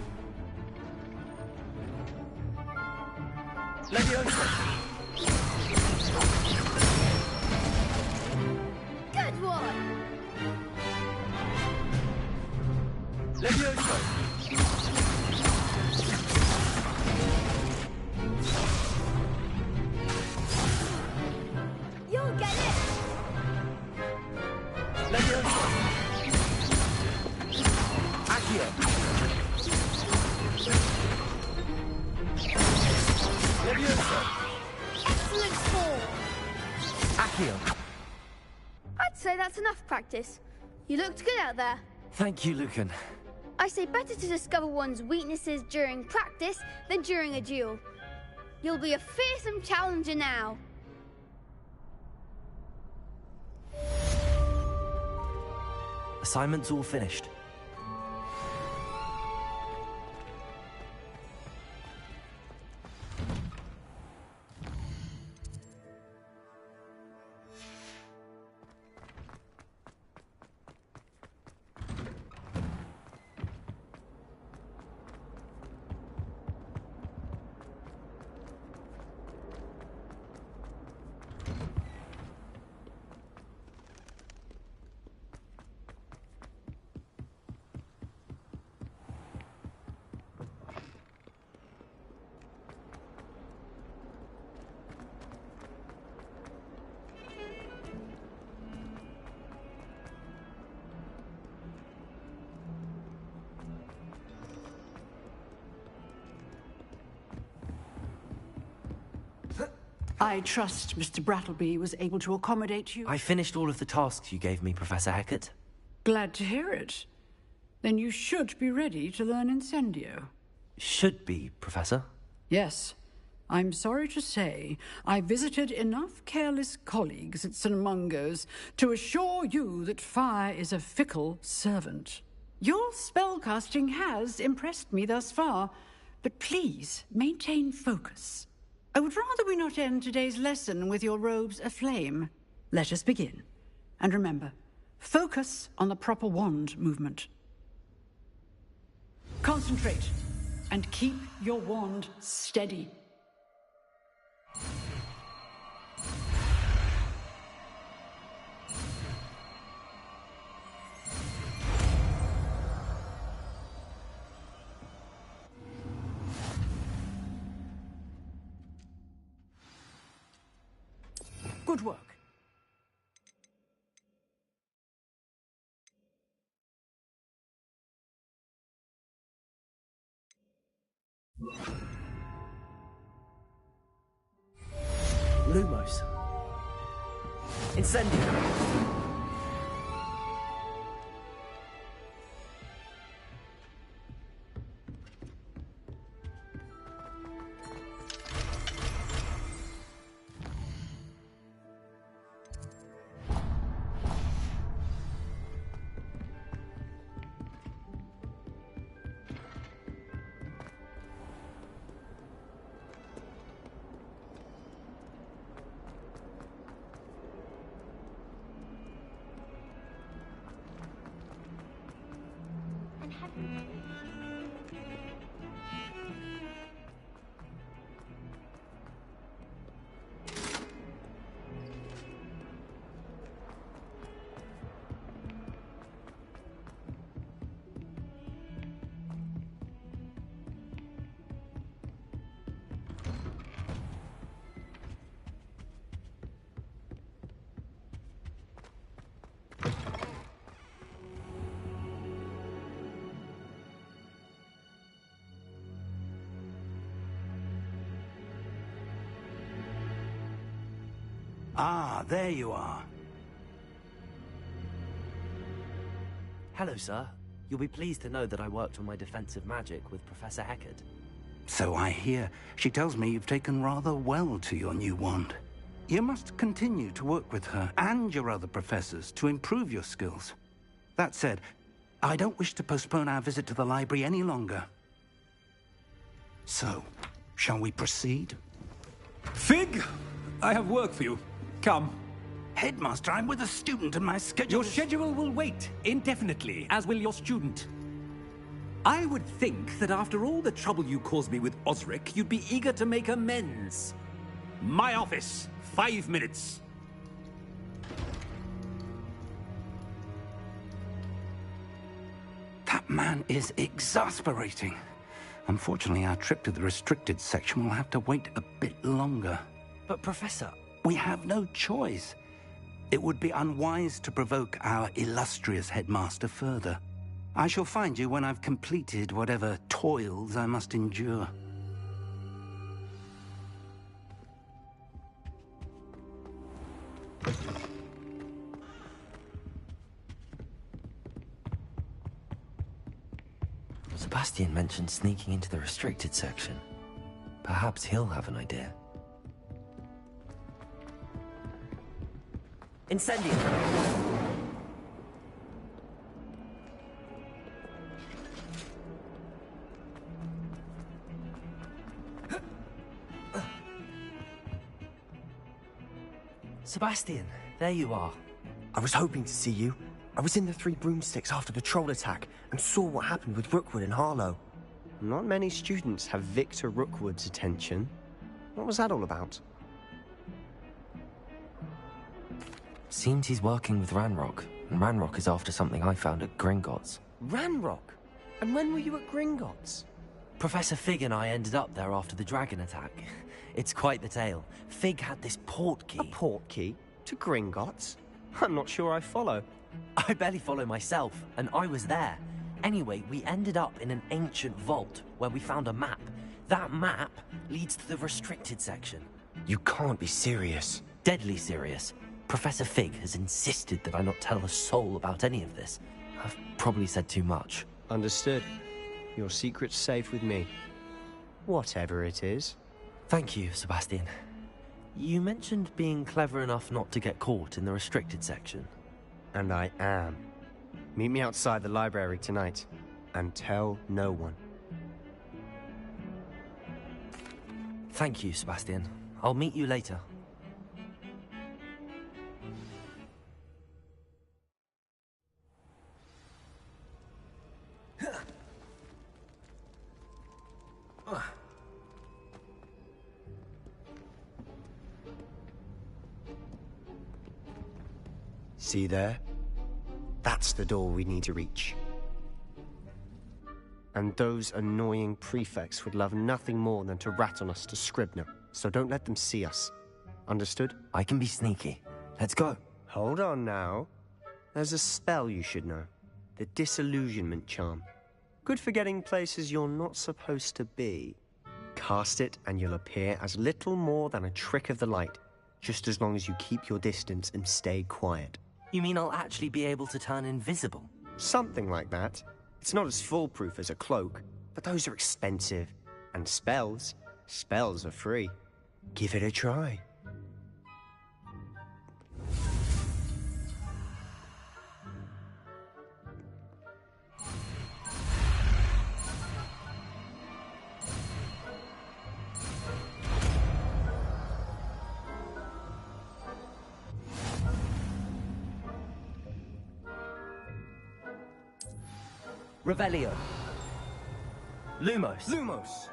Leviosa. Good one. Leviosa. You'll get it. Leviosa. Accio. Leviosa. Excellent form. Accio. I'd say that's enough practice. You looked good out there. Thank you, Lucan. I say better to discover one's weaknesses during practice than during a duel. You'll be a fearsome challenger now. Assignment's all finished. I trust Mr. Brattleby was able to accommodate you. I finished all of the tasks you gave me, Professor Hecat. Glad to hear it. Then you should be ready to learn Incendio. Should be, Professor. Yes. I'm sorry to say, I visited enough careless colleagues at St. Mungo's to assure you that fire is a fickle servant. Your spellcasting has impressed me thus far, but please maintain focus. I would rather we not end today's lesson with your robes aflame. Let us begin. And remember, focus on the proper wand movement. Concentrate, and keep your wand steady. Good work. Lumos. Incendio. Ah, there you are. Hello, sir. You'll be pleased to know that I worked on my defensive magic with Professor Heckard. So I hear. She tells me you've taken rather well to your new wand. You must continue to work with her and your other professors to improve your skills. That said, I don't wish to postpone our visit to the library any longer. So, shall we proceed? Fig, I have work for you. Come. Headmaster, I'm with a student and my schedule... Your schedule will wait indefinitely, as will your student. I would think that after all the trouble you caused me with Osric, you'd be eager to make amends. My office, 5 minutes. That man is exasperating. Unfortunately, our trip to the restricted section will have to wait a bit longer. But, Professor... We have no choice. It would be unwise to provoke our illustrious headmaster further. I shall find you when I've completed whatever toils I must endure. Sebastian mentioned sneaking into the restricted section. Perhaps he'll have an idea. Incendio. Sebastian, there you are. I was hoping to see you. I was in the Three Broomsticks after the troll attack and saw what happened with Rookwood and Harlow. Not many students have Victor Rookwood's attention. What was that all about? Seems he's working with Ranrock, and Ranrock is after something I found at Gringotts. Ranrock? And when were you at Gringotts? Professor Fig and I ended up there after the dragon attack. It's quite the tale. Fig had this port key. A port key? To Gringotts? I'm not sure I follow. I barely follow myself, and I was there. Anyway, we ended up in an ancient vault where we found a map. That map leads to the restricted section. You can't be serious. Deadly serious. Professor Fig has insisted that I not tell a soul about any of this. I've probably said too much. Understood. Your secret's safe with me. Whatever it is. Thank you, Sebastian. You mentioned being clever enough not to get caught in the restricted section. And I am. Meet me outside the library tonight, and tell no one. Thank you, Sebastian. I'll meet you later. See there? That's the door we need to reach. And those annoying prefects would love nothing more than to rat on us to Scribner, so don't let them see us. Understood? I can be sneaky. Let's go. Hold on now. There's a spell you should know. The Disillusionment Charm. Good for getting places you're not supposed to be. Cast it and you'll appear as little more than a trick of the light. just as long as you keep your distance and stay quiet. You mean I'll actually be able to turn invisible? Something like that. It's not as foolproof as a cloak, but those are expensive. And spells are free. Give it a try. Revelio. Lumos. Lumos!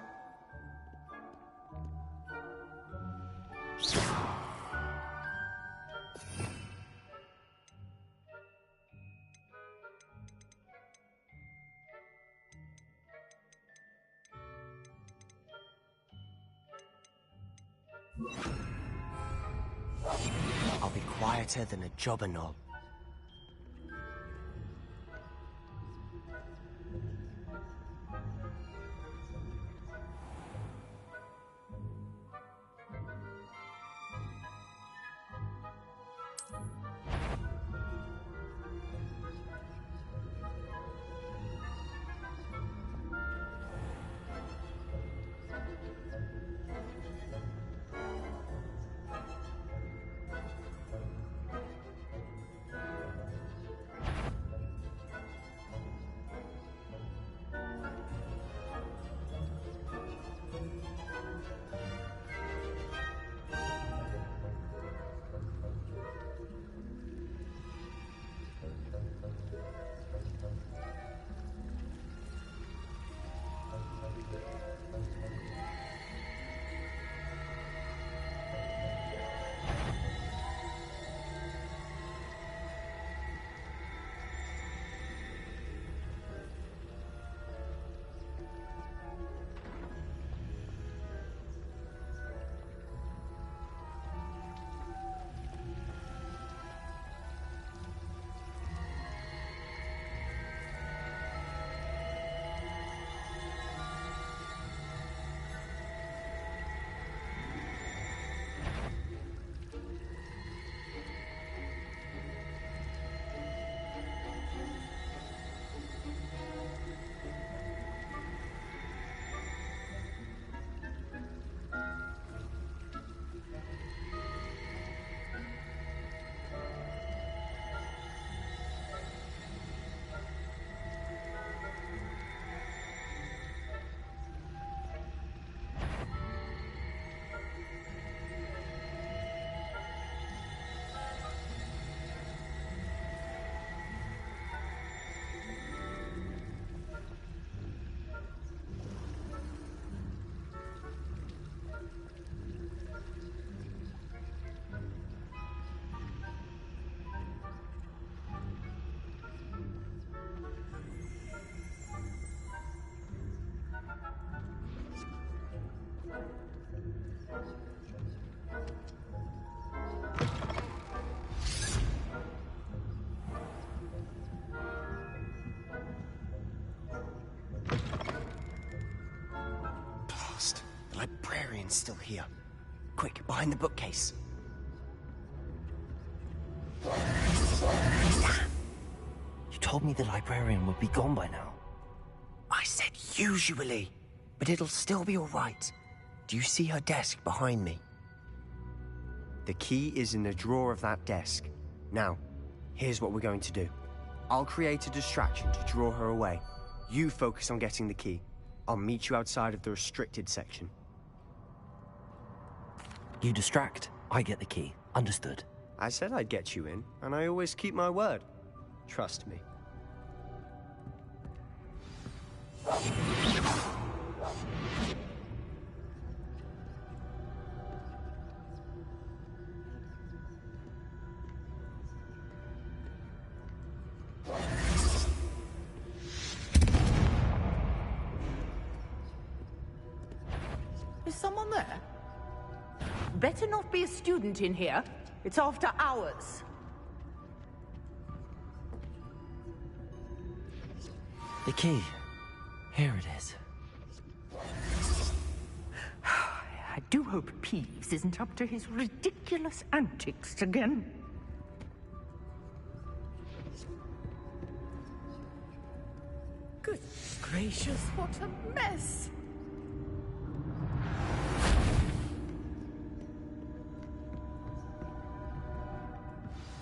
I'll be quieter than a jobberknoll. The librarian's still here. Quick, behind the bookcase. You told me the librarian would be gone by now. I said usually, but it'll still be all right. Do you see her desk behind me? The key is in the drawer of that desk. Now, here's what we're going to do. I'll create a distraction to draw her away. You focus on getting the key. I'll meet you outside of the restricted section. You distract, I get the key. Understood. I said I'd get you in, and I always keep my word. Trust me. Is someone there? Better not be a student in here. It's after hours. The key. Here it is. I do hope Peeves isn't up to his ridiculous antics again. Good gracious, what a mess!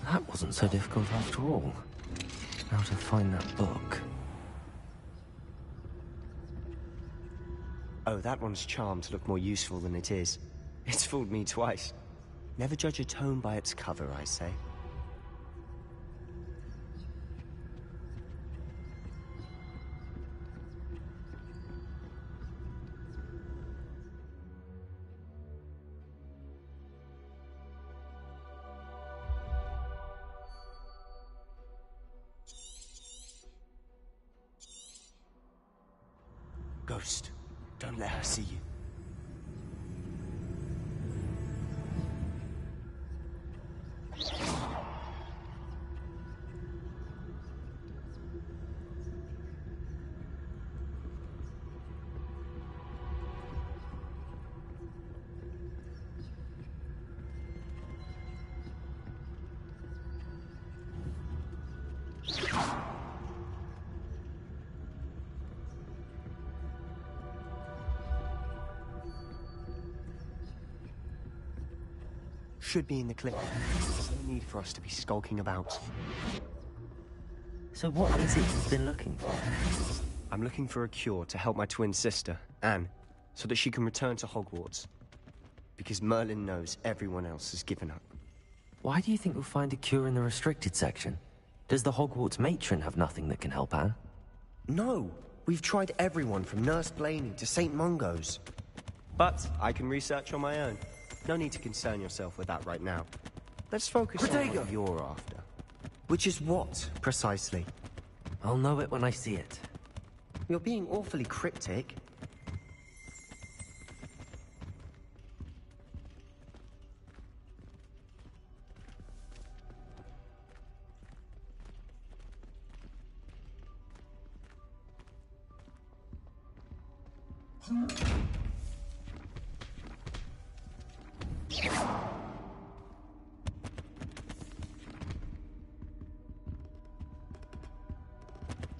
That wasn't so difficult after all. Now to find that book. Oh, that one's charmed to look more useful than it is. It's fooled me twice. Never judge a tome by its cover, I say. Ghost, don't let her see you. Should be in the clip. There's no need for us to be skulking about. So what is it you've been looking for? I'm looking for a cure to help my twin sister, Anne, so that she can return to Hogwarts. Because Merlin knows everyone else has given up. Why do you think we'll find a cure in the restricted section? Does the Hogwarts matron have nothing that can help Anne? No! We've tried everyone from Nurse Blaney to St. Mungo's. But I can research on my own. No need to concern yourself with that right now. Let's focus on what you're after. Which is what, precisely? I'll know it when I see it. You're being awfully cryptic.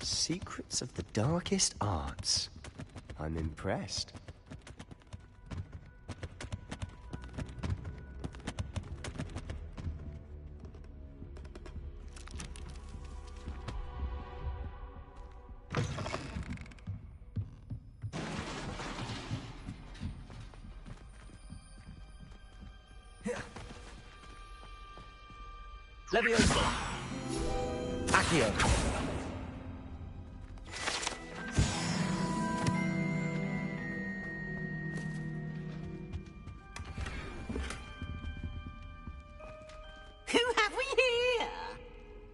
Secrets of the darkest arts. I'm impressed. Leviosa! Accio! Who have we here?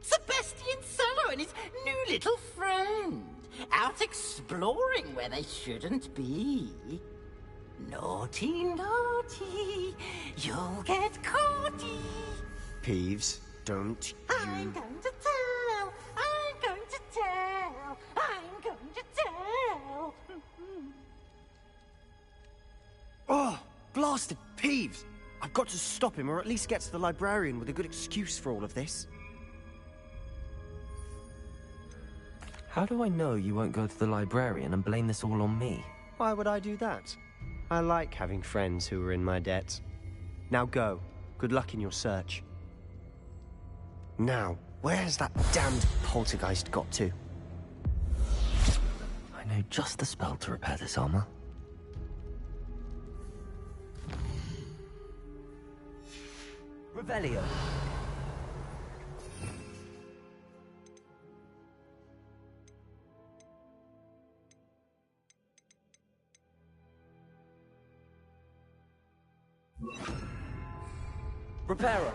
Sebastian Sallow and his new little friend. Out exploring where they shouldn't be. Naughty, naughty, you'll get caughty. Peeves, don't I'm going to tell, I'm going to tell, I'm going to tell. Oh, blasted Peeves! I've got to stop him, or at least get to the librarian with a good excuse for all of this. How do I know you won't go to the librarian and blame this all on me? Why would I do that? I like having friends who are in my debt. Now go. Good luck in your search. Now, where has that damned poltergeist got to? I know just the spell to repair this armor. Revelio. Reparo.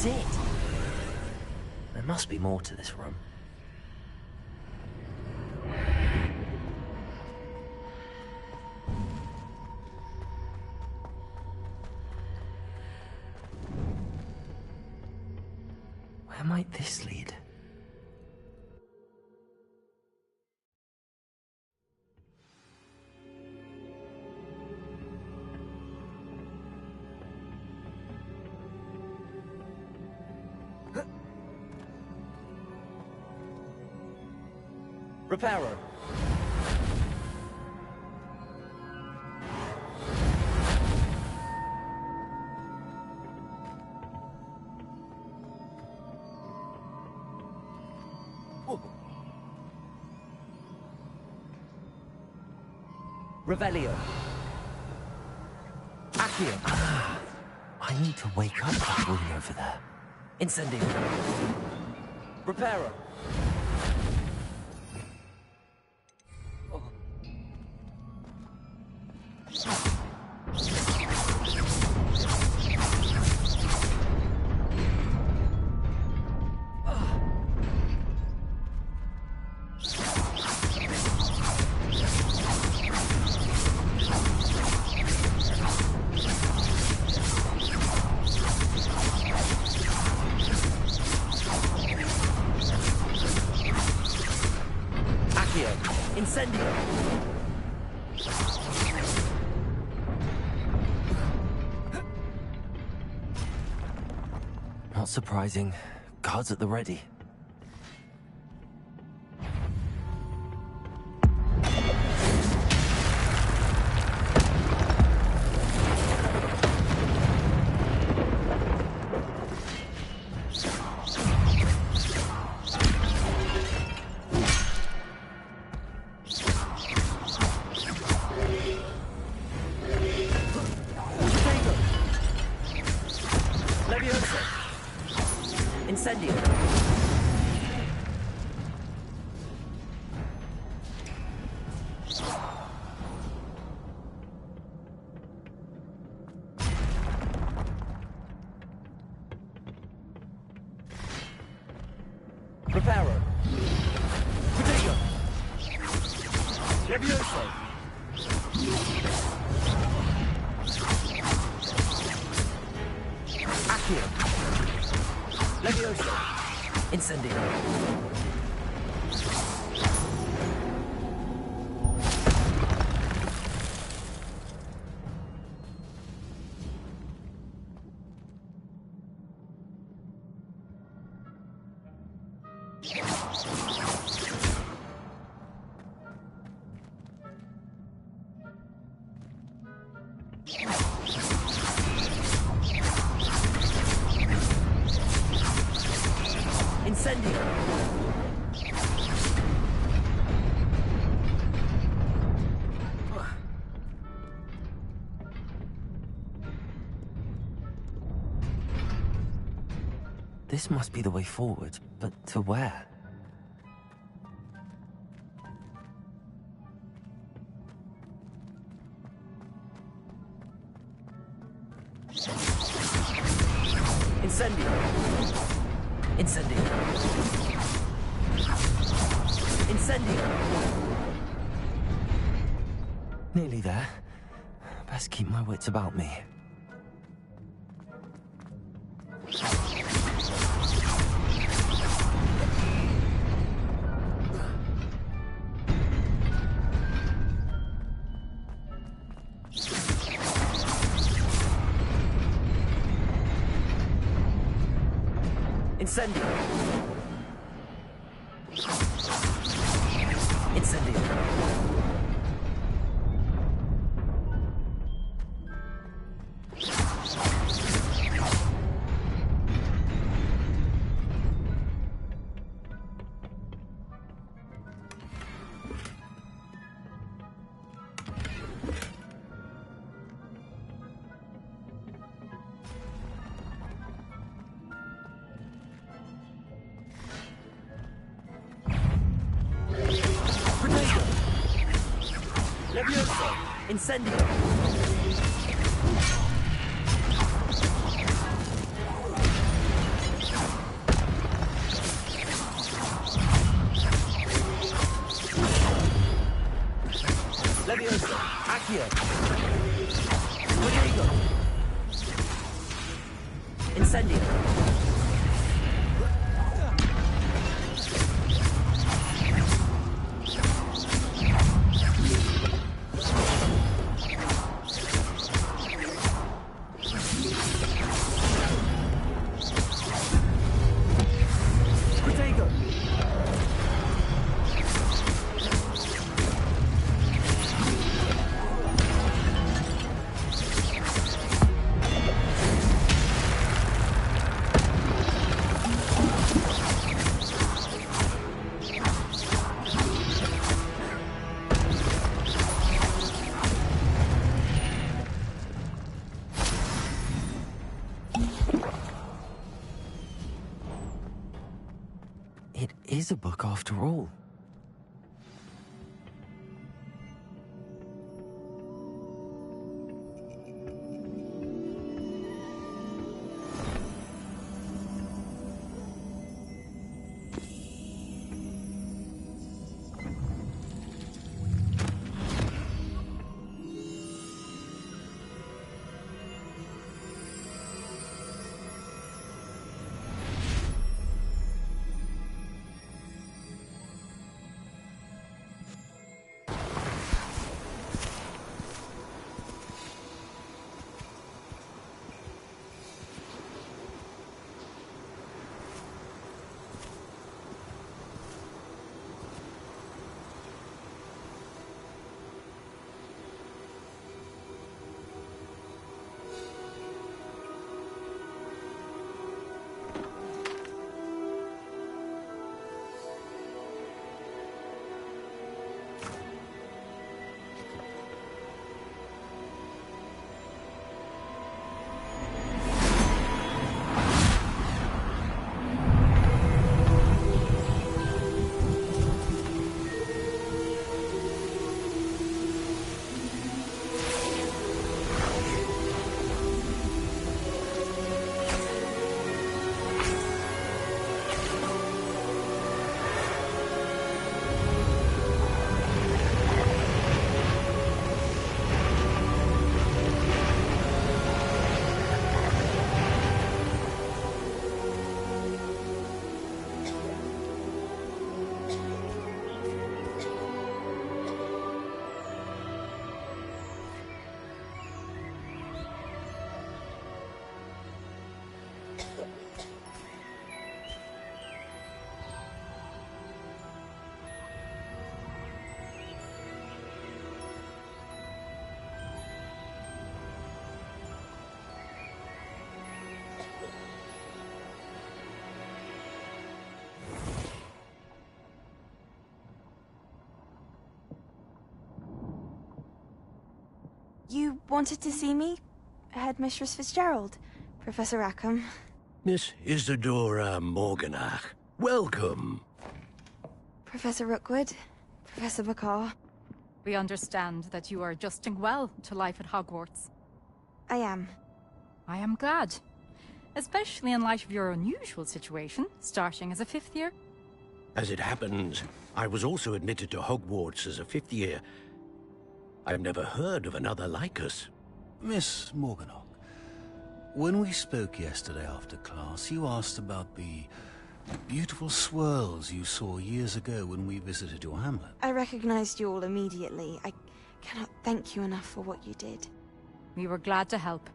That's it. There must be more to this room. Where might this lead? Reparo. Revelio. Accio. I need to wake up that woman over there. Incendio. Reparo. Incendio. Not surprising. Guards at the ready. Incendio. Reparo. Protego. Levioso. Accio. Levioso. Incendio. Incendio. This must be the way forward, but to where? Incendio. Incendio. Incendio. Nearly there. Best keep my wits about me. Incendio. Incendio. Levioso. Incendio. Incendio. It is a book after all. You wanted to see me? Headmistress Fitzgerald, Professor Rackham. Miss Isadora Morganach, welcome. Professor Rookwood, Professor Bakar. We understand that you are adjusting well to life at Hogwarts. I am. I am glad. Especially in light of your unusual situation, starting as a fifth year. As it happens, I was also admitted to Hogwarts as a fifth year. I've never heard of another like us. Miss Morganach, when we spoke yesterday after class, you asked about the beautiful swirls you saw years ago when we visited your hamlet. I recognized you all immediately. I cannot thank you enough for what you did. We were glad to help.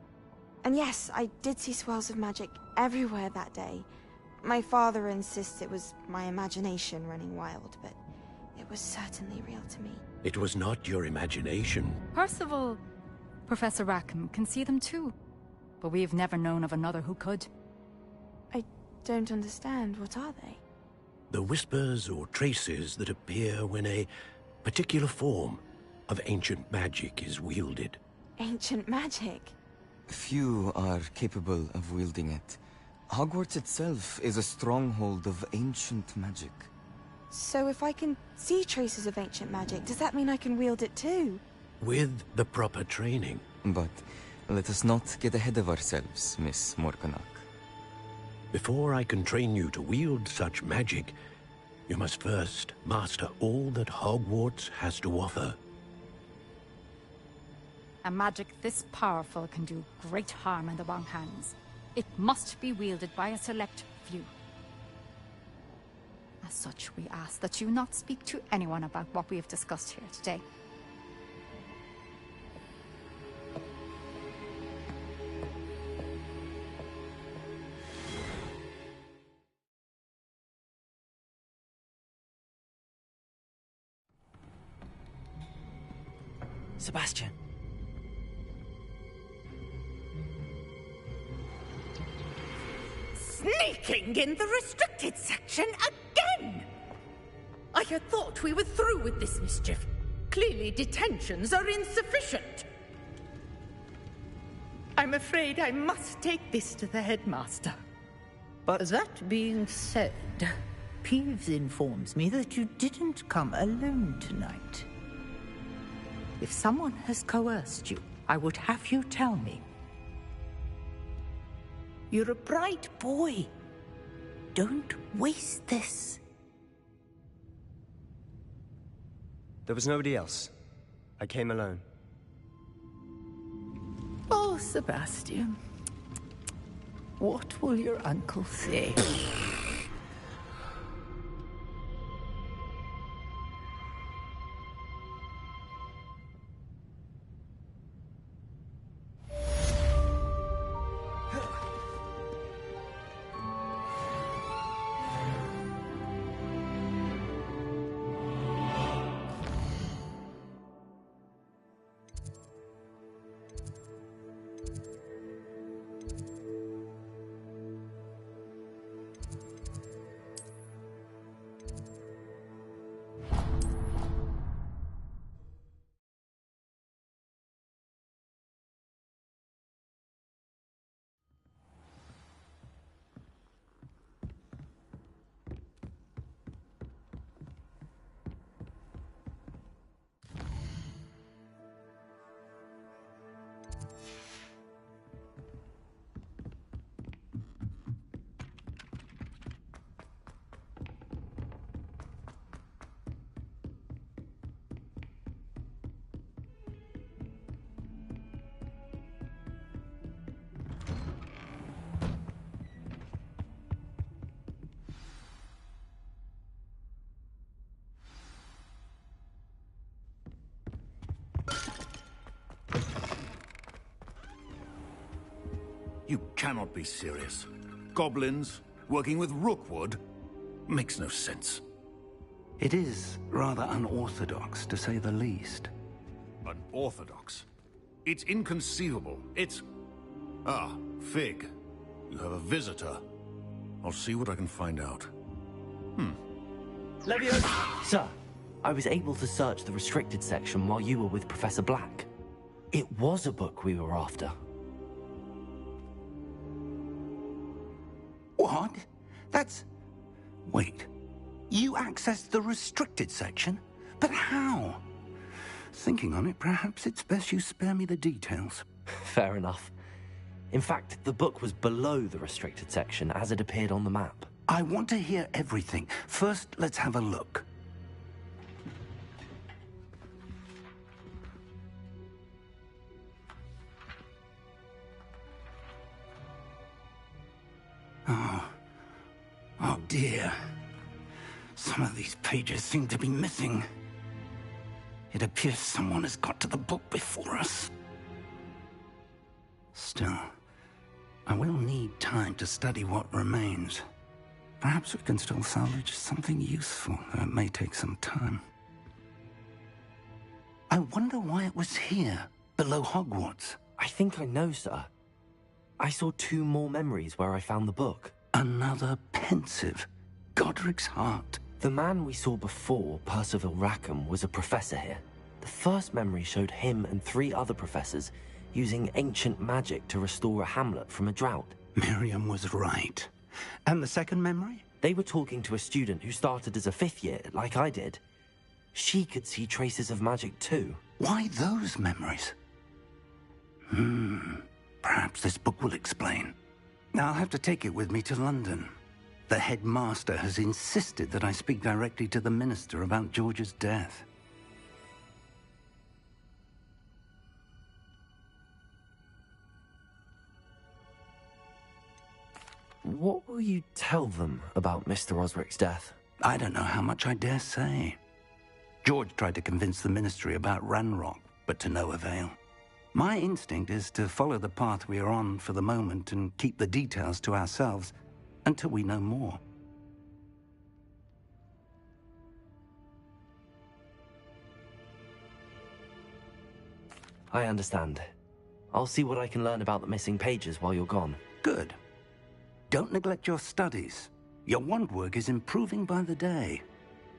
And yes, I did see swirls of magic everywhere that day. My father insists it was my imagination running wild, but it was certainly real to me. It was not your imagination. Percival, Professor Rackham can see them too. But we've never known of another who could. I don't understand. What are they? The whispers or traces that appear when a particular form of ancient magic is wielded. Ancient magic? Few are capable of wielding it. Hogwarts itself is a stronghold of ancient magic. So if I can see traces of ancient magic, does that mean I can wield it too? With the proper training. But let us not get ahead of ourselves, Miss Morganach. Before I can train you to wield such magic, you must first master all that Hogwarts has to offer. A magic this powerful can do great harm in the wrong hands. It must be wielded by a select few. As such, we ask that you not speak to anyone about what we have discussed here today. Sebastian. Sneaking in the restricted section again! I had thought we were through with this mischief. Clearly detentions are insufficient. I'm afraid I must take this to the headmaster. But that being said, Peeves informs me that you didn't come alone tonight. If someone has coerced you, I would have you tell me. You're a bright boy. Don't waste this. There was nobody else. I came alone. Oh, Sebastian. What will your uncle say? You cannot be serious. Goblins, working with Rookwood? Makes no sense. It is rather unorthodox, to say the least. Unorthodox? It's inconceivable. It's... Ah, Fig. You have a visitor. I'll see what I can find out. Leviosa! Sir, I was able to search the restricted section while you were with Professor Black. It was a book we were after. What? That's... Wait. You accessed the restricted section? But how? Thinking on it, perhaps it's best you spare me the details. Fair enough. In fact, the book was below the restricted section as it appeared on the map. I want to hear everything. First, let's have a look. Oh dear. Some of these pages seem to be missing. It appears someone has got to the book before us. Still, I will need time to study what remains. Perhaps we can still salvage something useful, though it may take some time. I wonder why it was here, below Hogwarts. I think I know, sir. I saw 2 more memories where I found the book. Another pensive. Godric's heart. The man we saw before, Percival Rackham, was a professor here. The first memory showed him and 3 other professors using ancient magic to restore a hamlet from a drought. Miriam was right. And the second memory? They were talking to a student who started as a 5th year, like I did. She could see traces of magic too. Why those memories? Perhaps this book will explain. I'll have to take it with me to London. The headmaster has insisted that I speak directly to the minister about George's death. What will you tell them about Mr. Osric's death? I don't know how much I dare say. George tried to convince the Ministry about Ranrock, but to no avail. My instinct is to follow the path we are on for the moment and keep the details to ourselves until we know more. I understand. I'll see what I can learn about the missing pages while you're gone. Good. Don't neglect your studies. Your wand work is improving by the day.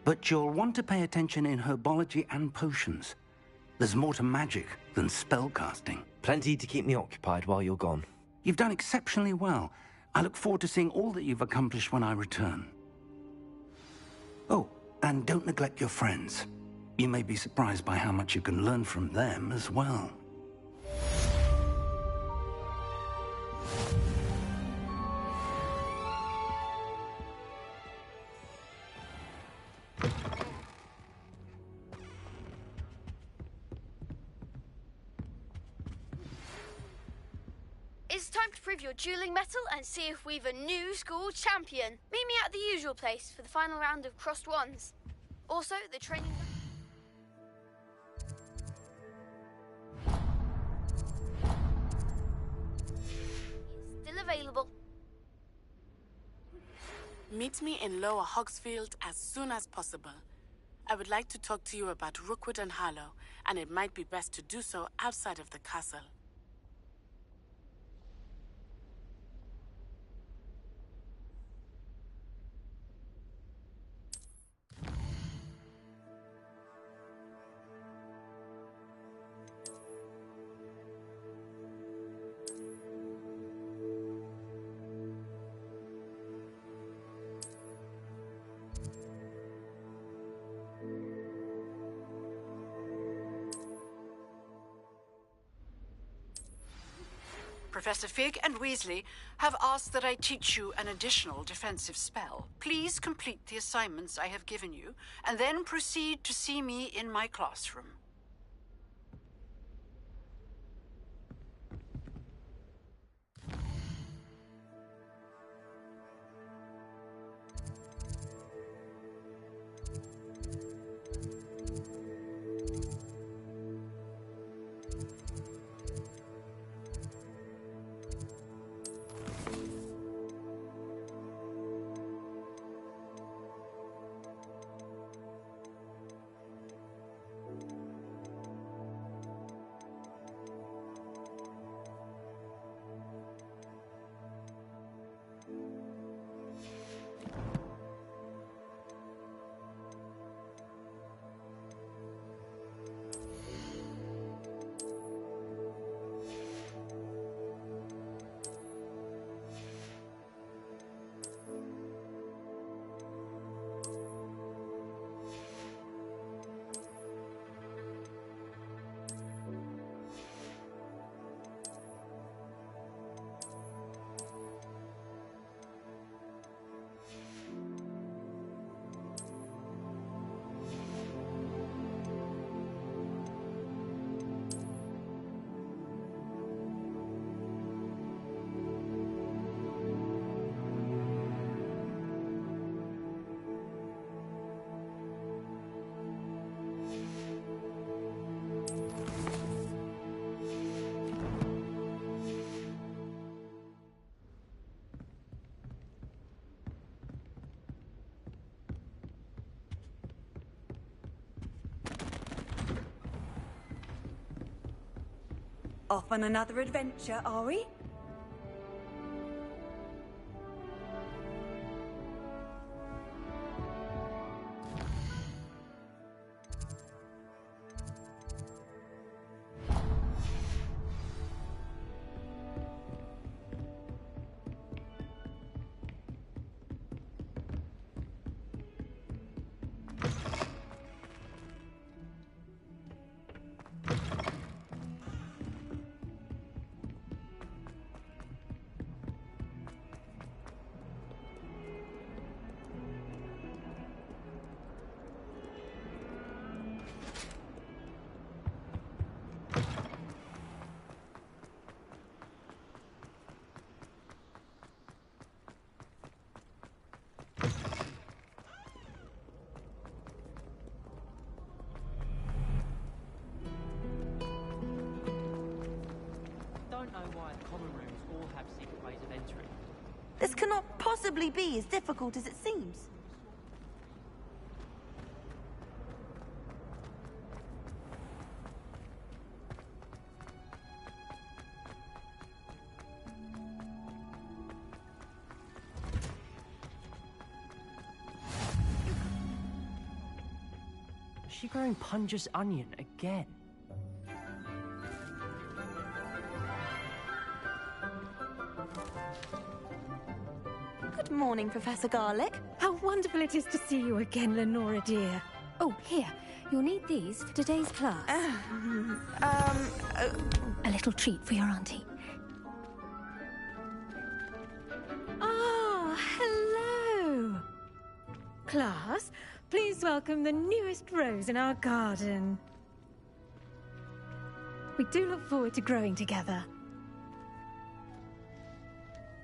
But you'll want to pay attention in herbology and potions. There's more to magic than spellcasting. Plenty to keep me occupied while you're gone. You've done exceptionally well. I look forward to seeing all that you've accomplished when I return. Oh, and don't neglect your friends. You may be surprised by how much you can learn from them as well. It's time to prove your dueling mettle and see if we've a new school champion. Meet me at the usual place for the final round of crossed wands. Also, the training... is still available. Meet me in Lower Hogsfield as soon as possible. I would like to talk to you about Rookwood and Harlow, and it might be best to do so outside of the castle. Professor Fig and Weasley have asked that I teach you an additional defensive spell. Please complete the assignments I have given you, and then proceed to see me in my classroom. Off on another adventure, are we? This cannot possibly be as difficult as it seems. Is she growing Punja's onion again? Good morning, Professor Garlick. How wonderful it is to see you again, Lenora dear. Oh, here. You'll need these for today's class. A little treat for your auntie. Ah, hello. Class, please welcome the newest rose in our garden. We do look forward to growing together.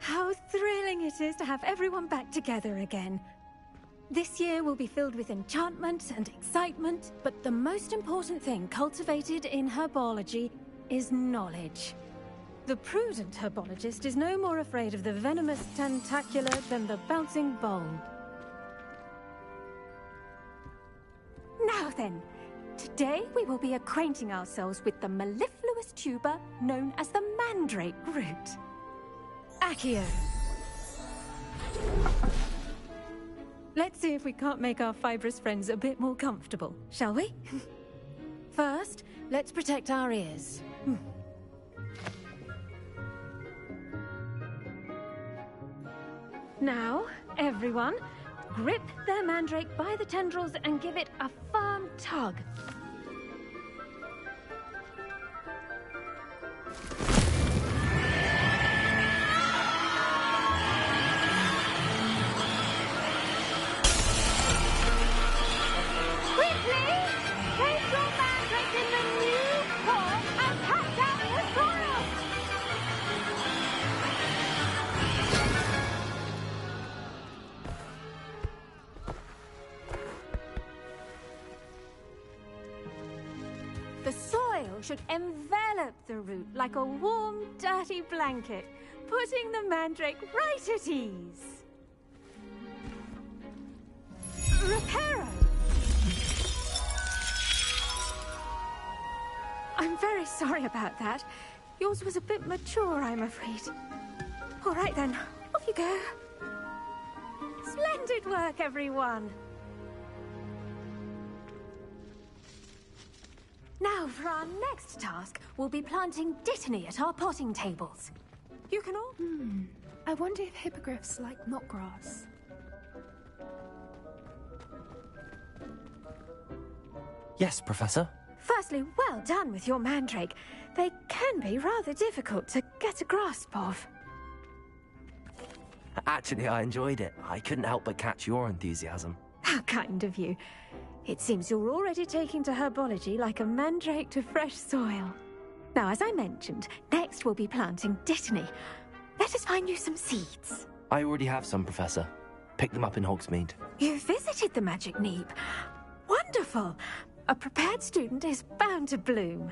How thrilling it is to have everyone back together again. This year will be filled with enchantment and excitement, but the most important thing cultivated in herbology is knowledge. The prudent herbologist is no more afraid of the venomous tentacular than the bouncing bulb. Now then, today we will be acquainting ourselves with the mellifluous tuber known as the mandrake root. Accio. Let's see if we can't make our fibrous friends a bit more comfortable, shall we? First, let's protect our ears. Now, everyone, grip their mandrake by the tendrils and give it a firm tug. The soil should envelop the root like a warm, dirty blanket, putting the mandrake right at ease. Reparo! I'm very sorry about that. Yours was a bit mature, I'm afraid. All right then, off you go. Splendid work, everyone. Now, for our next task, we'll be planting dittany at our potting tables. You can all... I wonder if hippogriffs like knotgrass. Yes, Professor. Firstly, well done with your mandrake. They can be rather difficult to get a grasp of. Actually, I enjoyed it. I couldn't help but catch your enthusiasm. How kind of you. It seems you're already taking to herbology like a mandrake to fresh soil. Now, as I mentioned, next we'll be planting dittany. Let us find you some seeds. I already have some, Professor. Picked them up in Hogsmeade. You visited the Magic Neep. Wonderful! A prepared student is bound to bloom.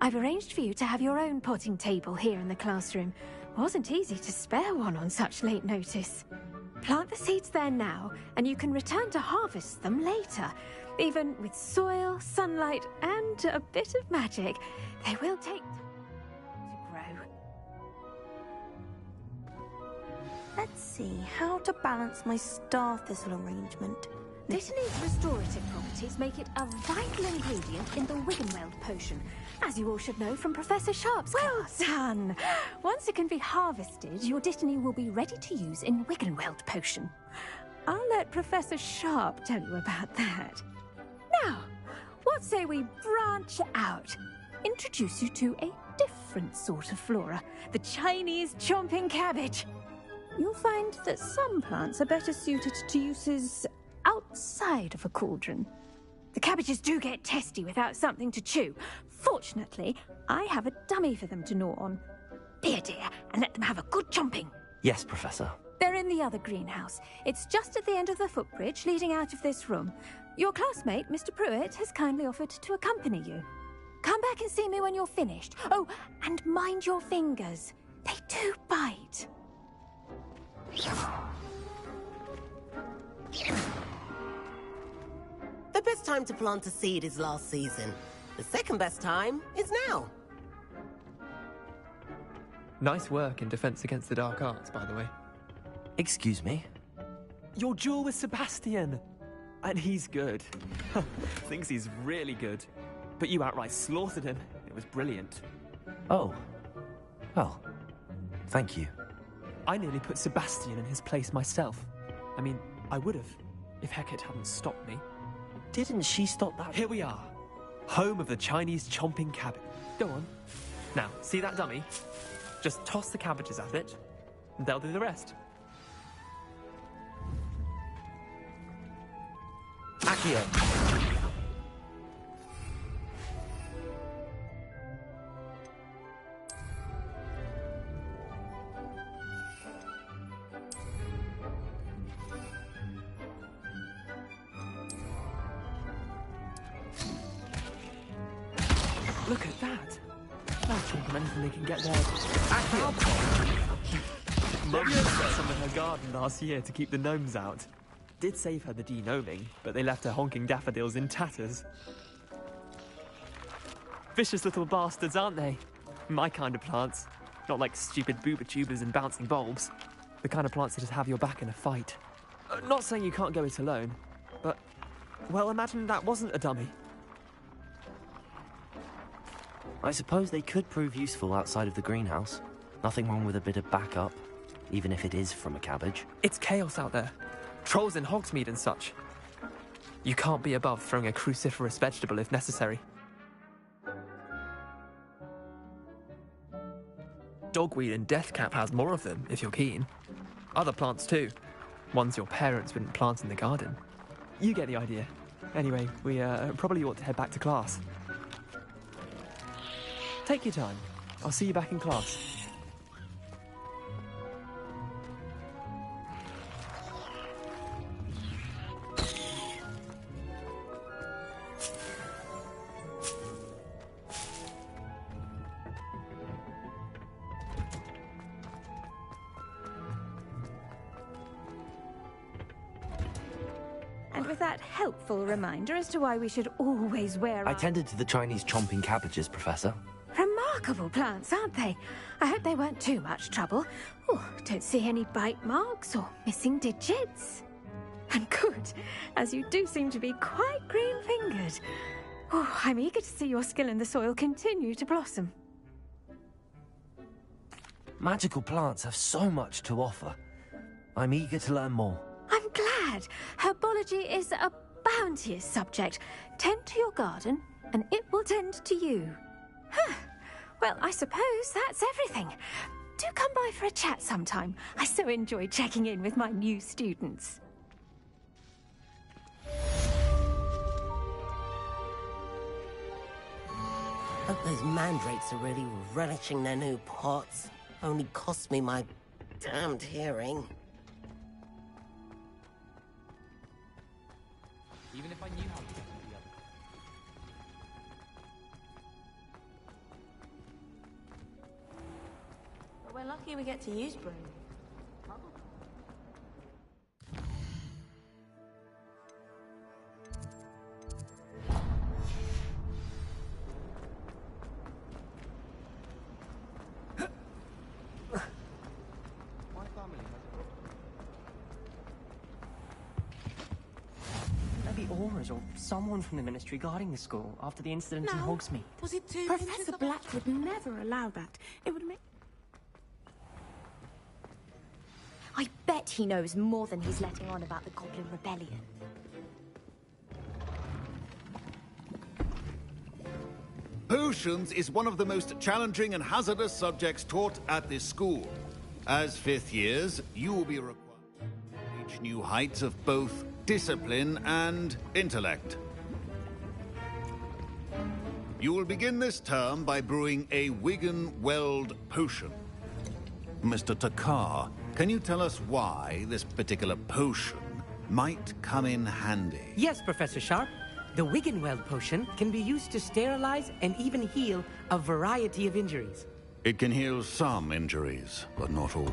I've arranged for you to have your own potting table here in the classroom. Wasn't easy to spare one on such late notice. Plant the seeds there now, and you can return to harvest them later. Even with soil, sunlight, and a bit of magic, they will take time to grow. Let's see how to balance my star thistle arrangement. Dittany's restorative properties make it a vital ingredient in the Wiggenweld potion, as you all should know from Professor Sharp's class. Well done! Once it can be harvested, your dittany will be ready to use in Wiggenweld potion. I'll let Professor Sharp tell you about that. Now, what say we branch out? Introduce you to a different sort of flora, the Chinese chomping cabbage. You'll find that some plants are better suited to uses outside of a cauldron. The cabbages do get testy without something to chew. Fortunately, I have a dummy for them to gnaw on. Here, dear, and let them have a good chomping. Yes, Professor. They're in the other greenhouse. It's just at the end of the footbridge leading out of this room. Your classmate, Mr. Pruitt, has kindly offered to accompany you. Come back and see me when you're finished. Oh, and mind your fingers. They do bite. time to plant a seed is last season. The second best time is now. Nice work in defense against the dark arts, by the way. Excuse me? Your duel with Sebastian! And he's good. Thinks he's really good. But you outright slaughtered him. It was brilliant. Oh. Well, thank you. I nearly put Sebastian in his place myself. I mean, I would have, if Hecate hadn't stopped me. Didn't she stop that? Here we are. Home of the Chinese chomping cabbage. Go on. Now, see that dummy? Just toss the cabbages at it, and they'll do the rest. Accio. Look at that. They'll chomp on anything they can get there. Accio. Mum put some in her garden last year to keep the gnomes out. Did save her the de-gnoming, but they left her honking daffodils in tatters. Vicious little bastards, aren't they? My kind of plants. Not like stupid booba tubers and bouncing bulbs. The kind of plants that just have your back in a fight. Not saying you can't go it alone, but... well, imagine that wasn't a dummy. I suppose they could prove useful outside of the greenhouse. Nothing wrong with a bit of backup, even if it is from a cabbage. It's chaos out there. Trolls in Hogsmeade and such. You can't be above throwing a cruciferous vegetable if necessary. Dogweed and deathcap has more of them, if you're keen. Other plants too. Ones your parents wouldn't plant in the garden. You get the idea. Anyway, we probably ought to head back to class. Take your time. I'll see you back in class. And with that helpful reminder as to why we should always wear I tended to the Chinese chomping cabbages, Professor. Remarkable plants, aren't they? I hope they weren't too much trouble. Oh, don't see any bite marks or missing digits. And good, as you do seem to be quite green-fingered. Oh, I'm eager to see your skill in the soil continue to blossom. Magical plants have so much to offer. I'm eager to learn more. I'm glad. Herbology is a bounteous subject. Tend to your garden, and it will tend to you. Well, I suppose that's everything. Do come by for a chat sometime. I so enjoy checking in with my new students. Hope those mandrakes are really relishing their new pots. Only cost me my damned hearing. Even if I knew how to get to the other. But we're lucky we get to use broom. Maybe Aura's or someone from the Ministry guarding the school after the incident in No. Hogsmeade. Was it too? Professor Black would never allow that. It would make... I bet he knows more than he's letting on about the Goblin Rebellion. Potions is one of the most challenging and hazardous subjects taught at this school. As fifth years, you will be required to reach new heights of both discipline and intellect. You will begin this term by brewing a Wigan-Weld potion. Mr. Takar, can you tell us why this particular potion might come in handy? Yes, Professor Sharp. The Wiggenweld potion can be used to sterilize and even heal a variety of injuries. It can heal some injuries, but not all.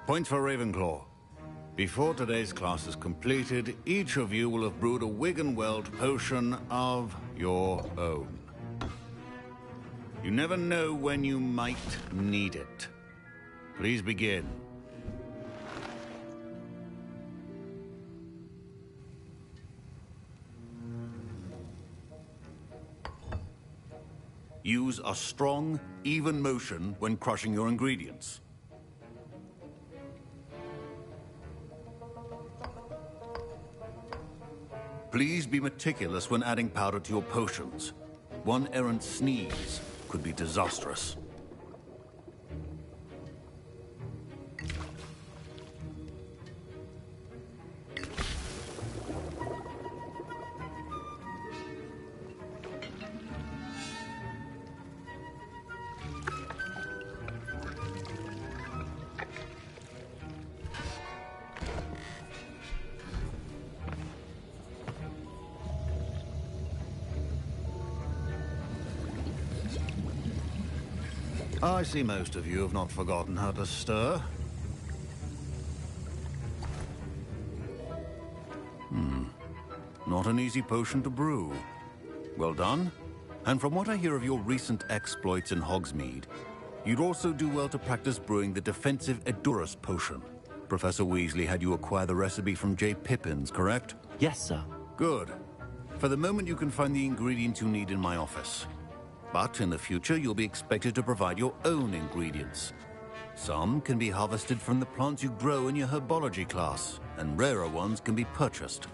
Point for Ravenclaw. Before today's class is completed, each of you will have brewed a Wiggenweld potion of your own. You never know when you might need it. Please begin. Use a strong, even motion when crushing your ingredients. Please be meticulous when adding powder to your potions. One errant sneeze could be disastrous. I see most of you have not forgotten how to stir. Not an easy potion to brew. Well done. And from what I hear of your recent exploits in Hogsmeade, you'd also do well to practice brewing the defensive Edurus potion. Professor Weasley had you acquire the recipe from J. Pippins, correct? Yes, sir. Good. For the moment, you can find the ingredients you need in my office. But in the future, you'll be expected to provide your own ingredients. Some can be harvested from the plants you grow in your herbology class, and rarer ones can be purchased.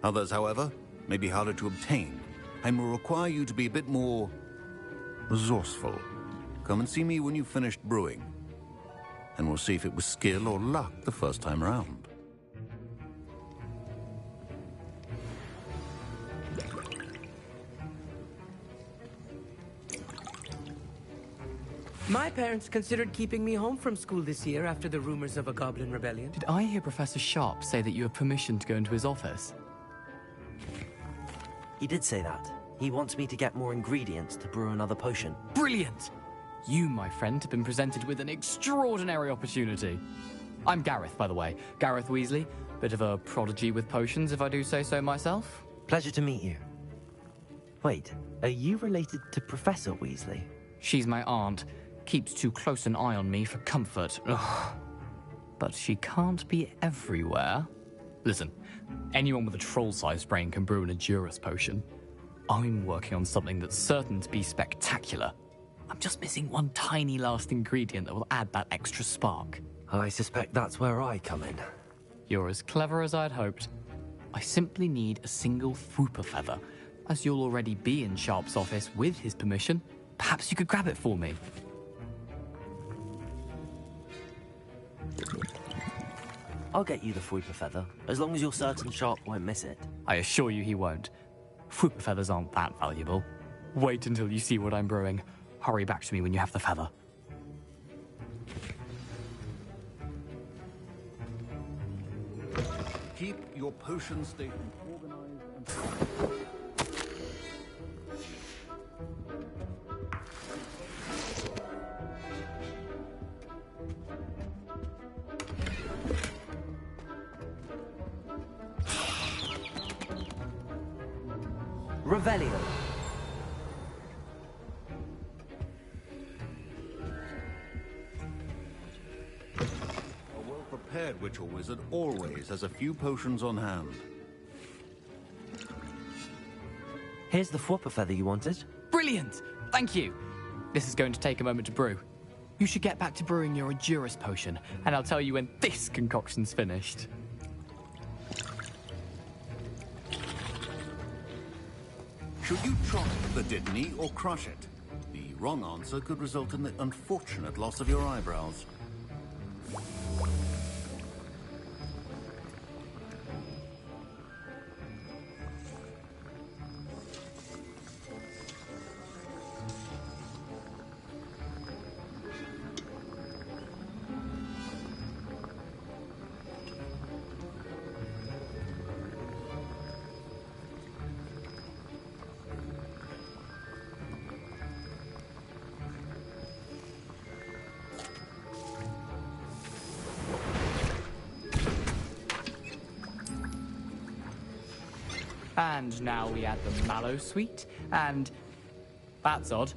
Others, however, may be harder to obtain, and will require you to be a bit more resourceful. Come and see me when you've finished brewing, and we'll see if it was skill or luck the first time around. My parents considered keeping me home from school this year after the rumors of a goblin rebellion. Did I hear Professor Sharp say that you have permission to go into his office? He did say that. He wants me to get more ingredients to brew another potion. Brilliant! You, my friend, have been presented with an extraordinary opportunity. I'm Gareth, by the way. Gareth Weasley. Bit of a prodigy with potions, if I do say so myself. Pleasure to meet you. Wait, are you related to Professor Weasley? She's my aunt. Keeps too close an eye on me for comfort. Ugh. But she can't be everywhere. Listen, anyone with a troll-sized brain can brew an Edurus potion. I'm working on something that's certain to be spectacular. I'm just missing one tiny last ingredient that will add that extra spark. I suspect that's where I come in. You're as clever as I'd hoped. I simply need a single Fwooper feather. As you'll already be in Sharp's office with his permission, perhaps you could grab it for me. I'll get you the Fwooper feather, as long as you're certain Sharp won't miss it. I assure you he won't. Fwooper feathers aren't that valuable. Wait until you see what I'm brewing. Hurry back to me when you have the feather. Keep your potion station organized and... Revelio. A well-prepared witch or wizard always has a few potions on hand. Here's the Fwooper feather you wanted. Brilliant! Thank you! This is going to take a moment to brew. You should get back to brewing your Edurus potion, and I'll tell you when this concoction's finished. Should you try the Dittany or crush it? The wrong answer could result in the unfortunate loss of your eyebrows. And now we add the mallow sweet, and... That's odd.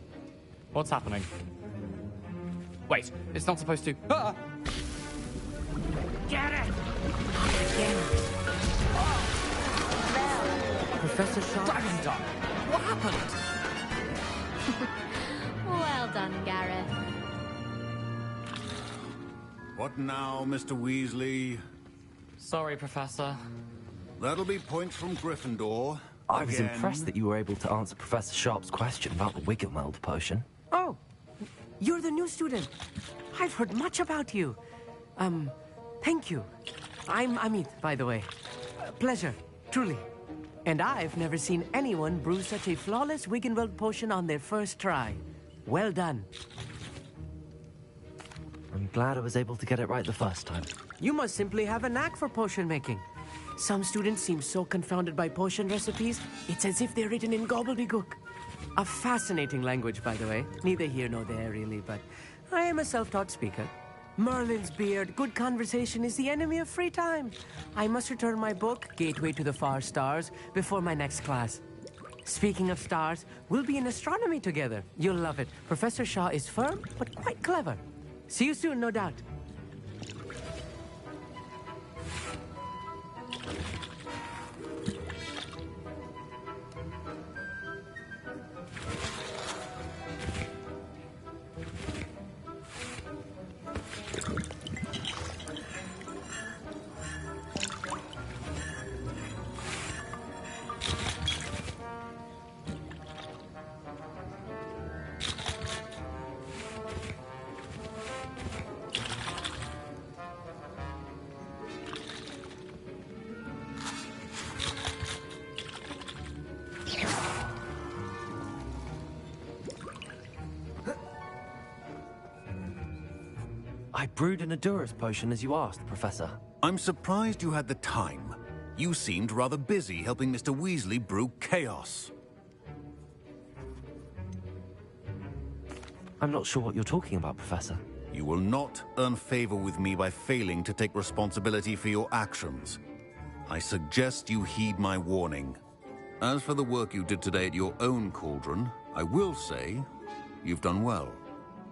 What's happening? Wait, it's not supposed to... Ah! Get it! Professor Sharp... Dragon Dog! What happened? Well done, Gareth. What now, Mr. Weasley? Sorry, Professor. That'll be points from Gryffindor. I was Again. impressed that you were able to answer Professor Sharp's question about the Wiggenweld potion. Oh, you're the new student. I've heard much about you. Thank you. I'm Amit, by the way. Pleasure, truly. And I've never seen anyone brew such a flawless Wiggenweld potion on their first try. Well done. I'm glad I was able to get it right the first time. You must simply have a knack for potion making. Some students seem so confounded by potion recipes, it's as if they're written in gobbledygook. A fascinating language, by the way. Neither here nor there, really, but I am a self-taught speaker. Merlin's beard, good conversation is the enemy of free time. I must return my book, Gateway to the Far Stars, before my next class. Speaking of stars, we'll be in astronomy together. You'll love it. Professor Shaw is firm, but quite clever. See you soon, no doubt. I brewed an Adurus potion as you asked, Professor. I'm surprised you had the time. You seemed rather busy helping Mr. Weasley brew chaos. I'm not sure what you're talking about, Professor. You will not earn favor with me by failing to take responsibility for your actions. I suggest you heed my warning. As for the work you did today at your own cauldron, I will say you've done well.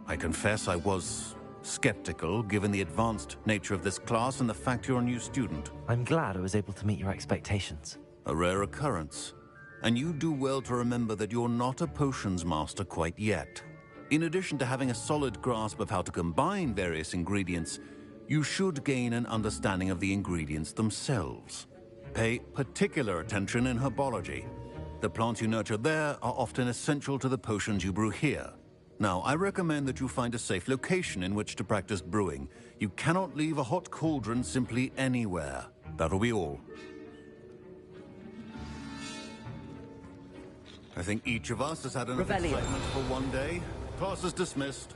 I confess I was skeptical, given the advanced nature of this class and the fact you're a new student. I'm glad I was able to meet your expectations. A rare occurrence. And you do well to remember that you're not a potions master quite yet. In addition to having a solid grasp of how to combine various ingredients, you should gain an understanding of the ingredients themselves. Pay particular attention in herbology. The plants you nurture there are often essential to the potions you brew here. Now, I recommend that you find a safe location in which to practice brewing. You cannot leave a hot cauldron simply anywhere. That'll be all. I think each of us has had enough excitement for one day. Class is dismissed.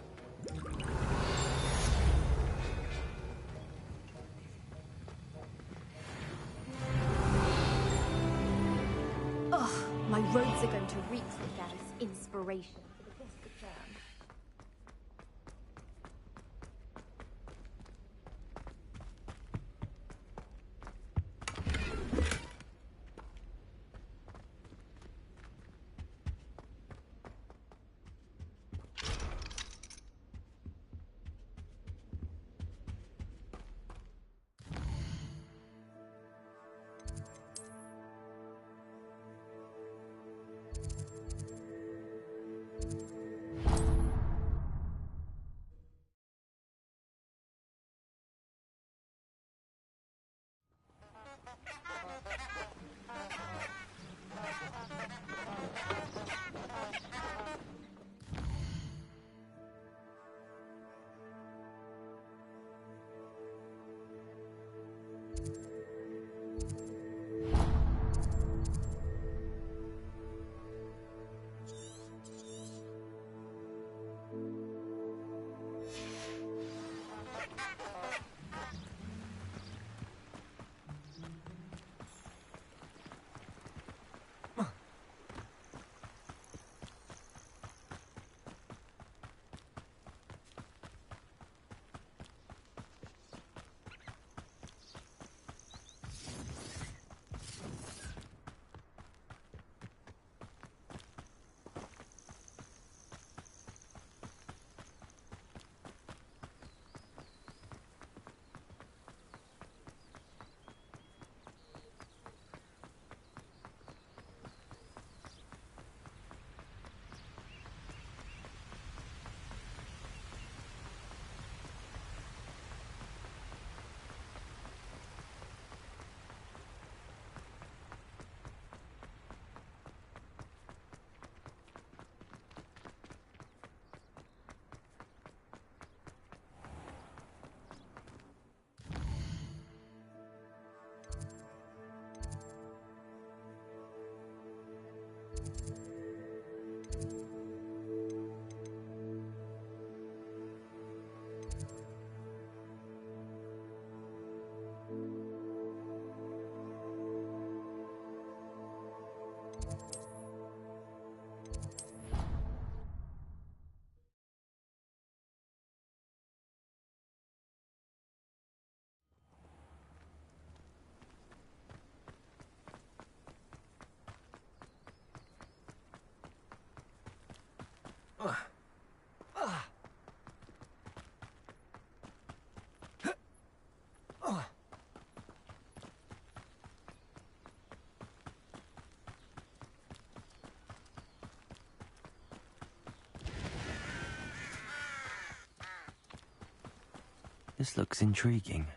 Ugh, my robes are going to reek with Gareth's inspiration for the rest of the term. This looks intriguing.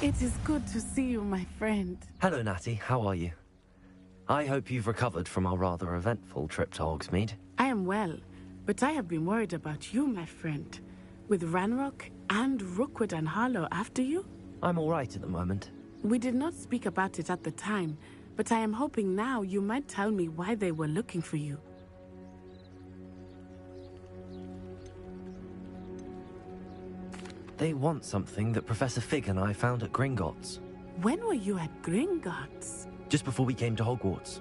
It is good to see you, my friend. Hello, Natty. How are you? I hope you've recovered from our rather eventful trip to Hogsmeade. I am well, but I have been worried about you, my friend. With Ranrock and Rookwood and Harlow after you? I'm all right at the moment. We did not speak about it at the time, but I am hoping now you might tell me why they were looking for you. They want something that Professor Fig and I found at Gringotts. When were you at Gringotts? Just before we came to Hogwarts.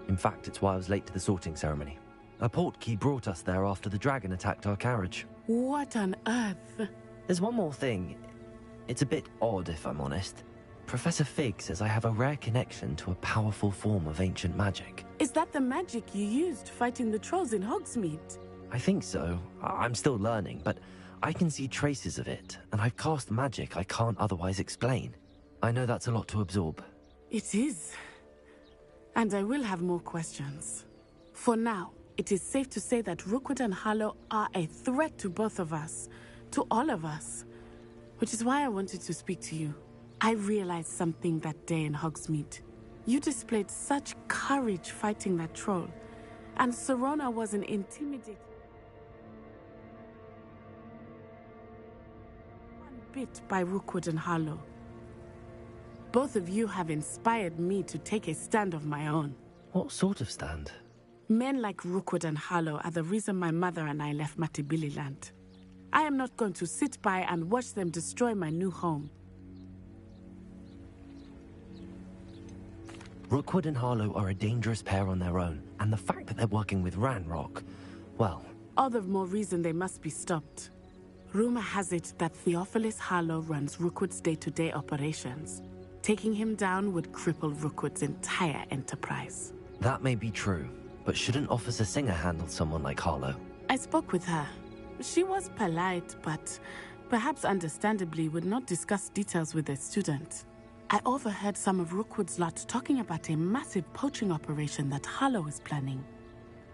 In fact, it's why I was late to the sorting ceremony. A portkey brought us there after the dragon attacked our carriage. What on earth? There's one more thing. It's a bit odd, if I'm honest. Professor Fig says I have a rare connection to a powerful form of ancient magic. Is that the magic you used fighting the trolls in Hogsmeade? I think so. I'm still learning, but I can see traces of it, and I've cast magic I can't otherwise explain. I know that's a lot to absorb. It is. And I will have more questions. For now, it is safe to say that Rookwood and Harlow are a threat to both of us, to all of us. Which is why I wanted to speak to you. I realized something that day in Hogsmeade. You displayed such courage fighting that troll, and Serona wasn't intimidated one bit by Rookwood and Harlow. Both of you have inspired me to take a stand of my own. What sort of stand? Men like Rookwood and Harlow are the reason my mother and I left Matibili-land. I am not going to sit by and watch them destroy my new home. Rookwood and Harlow are a dangerous pair on their own, and the fact that they're working with Ranrock, well... all the more reason they must be stopped. Rumor has it that Theophilus Harlow runs Rookwood's day-to-day operations. Taking him down would cripple Rookwood's entire enterprise. That may be true, but shouldn't Officer Singer handle someone like Harlow? I spoke with her. She was polite, but perhaps understandably would not discuss details with a student. I overheard some of Rookwood's lot talking about a massive poaching operation that Harlow is planning.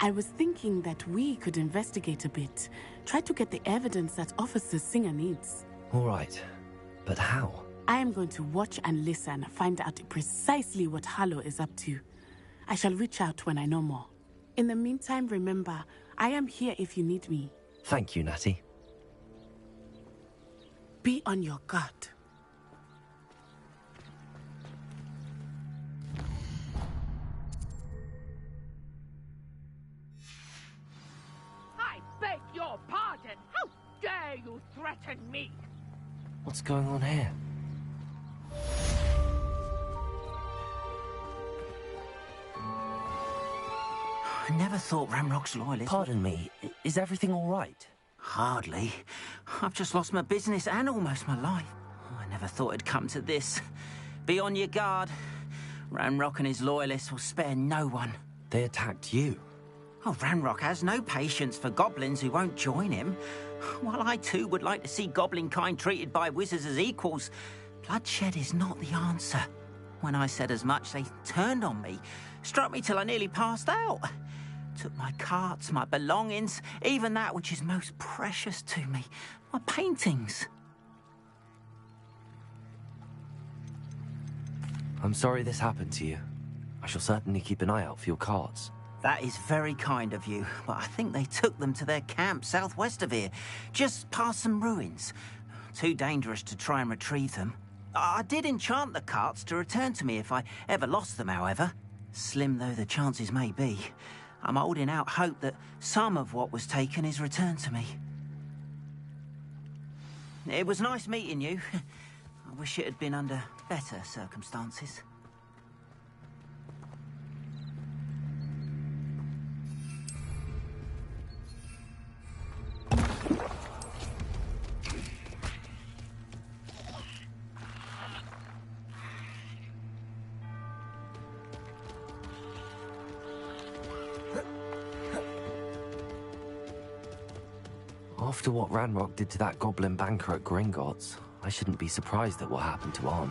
I was thinking that we could investigate a bit, try to get the evidence that Officer Singer needs. All right, but how? I am going to watch and listen, find out precisely what Harlow is up to. I shall reach out when I know more. In the meantime, remember, I am here if you need me. Thank you, Natty. Be on your guard. I beg your pardon! How dare you threaten me? What's going on here? I never thought Ranrock's loyalist... Pardon me, is everything all right? Hardly. I've just lost my business and almost my life. I never thought it'd come to this. Be on your guard. Ranrock and his loyalists will spare no one. They attacked you? Oh, Ranrock has no patience for goblins who won't join him. While I too would like to see goblin kind treated by wizards as equals, bloodshed is not the answer. When I said as much, they turned on me, struck me till I nearly passed out. Took my carts, my belongings, even that which is most precious to me, my paintings. I'm sorry this happened to you. I shall certainly keep an eye out for your carts. That is very kind of you, but I think they took them to their camp southwest of here, just past some ruins. Too dangerous to try and retrieve them. I did enchant the carts to return to me if I ever lost them, however. Slim though the chances may be, I'm holding out hope that some of what was taken is returned to me. It was nice meeting you. I wish it had been under better circumstances. After what Ranrock did to that goblin banker at Gringotts, I shouldn't be surprised at what happened to On.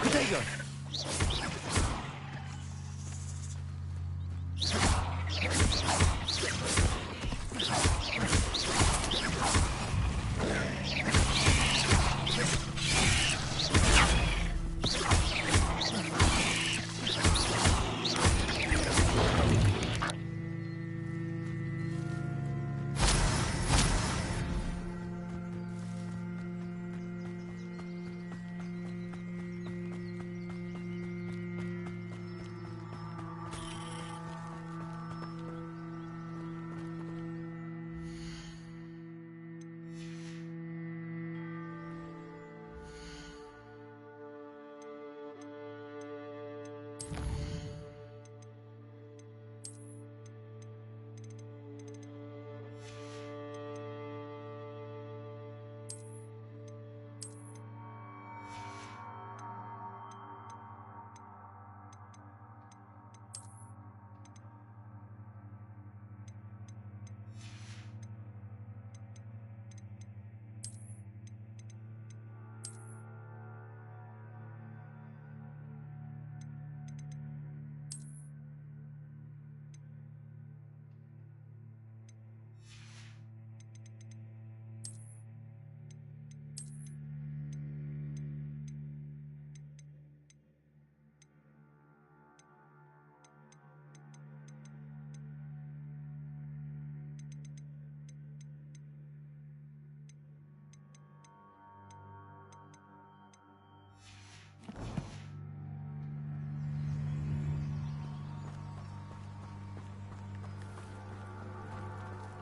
Potato!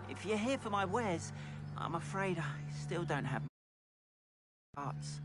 If you're here for my wares, I'm afraid I still don't have parts.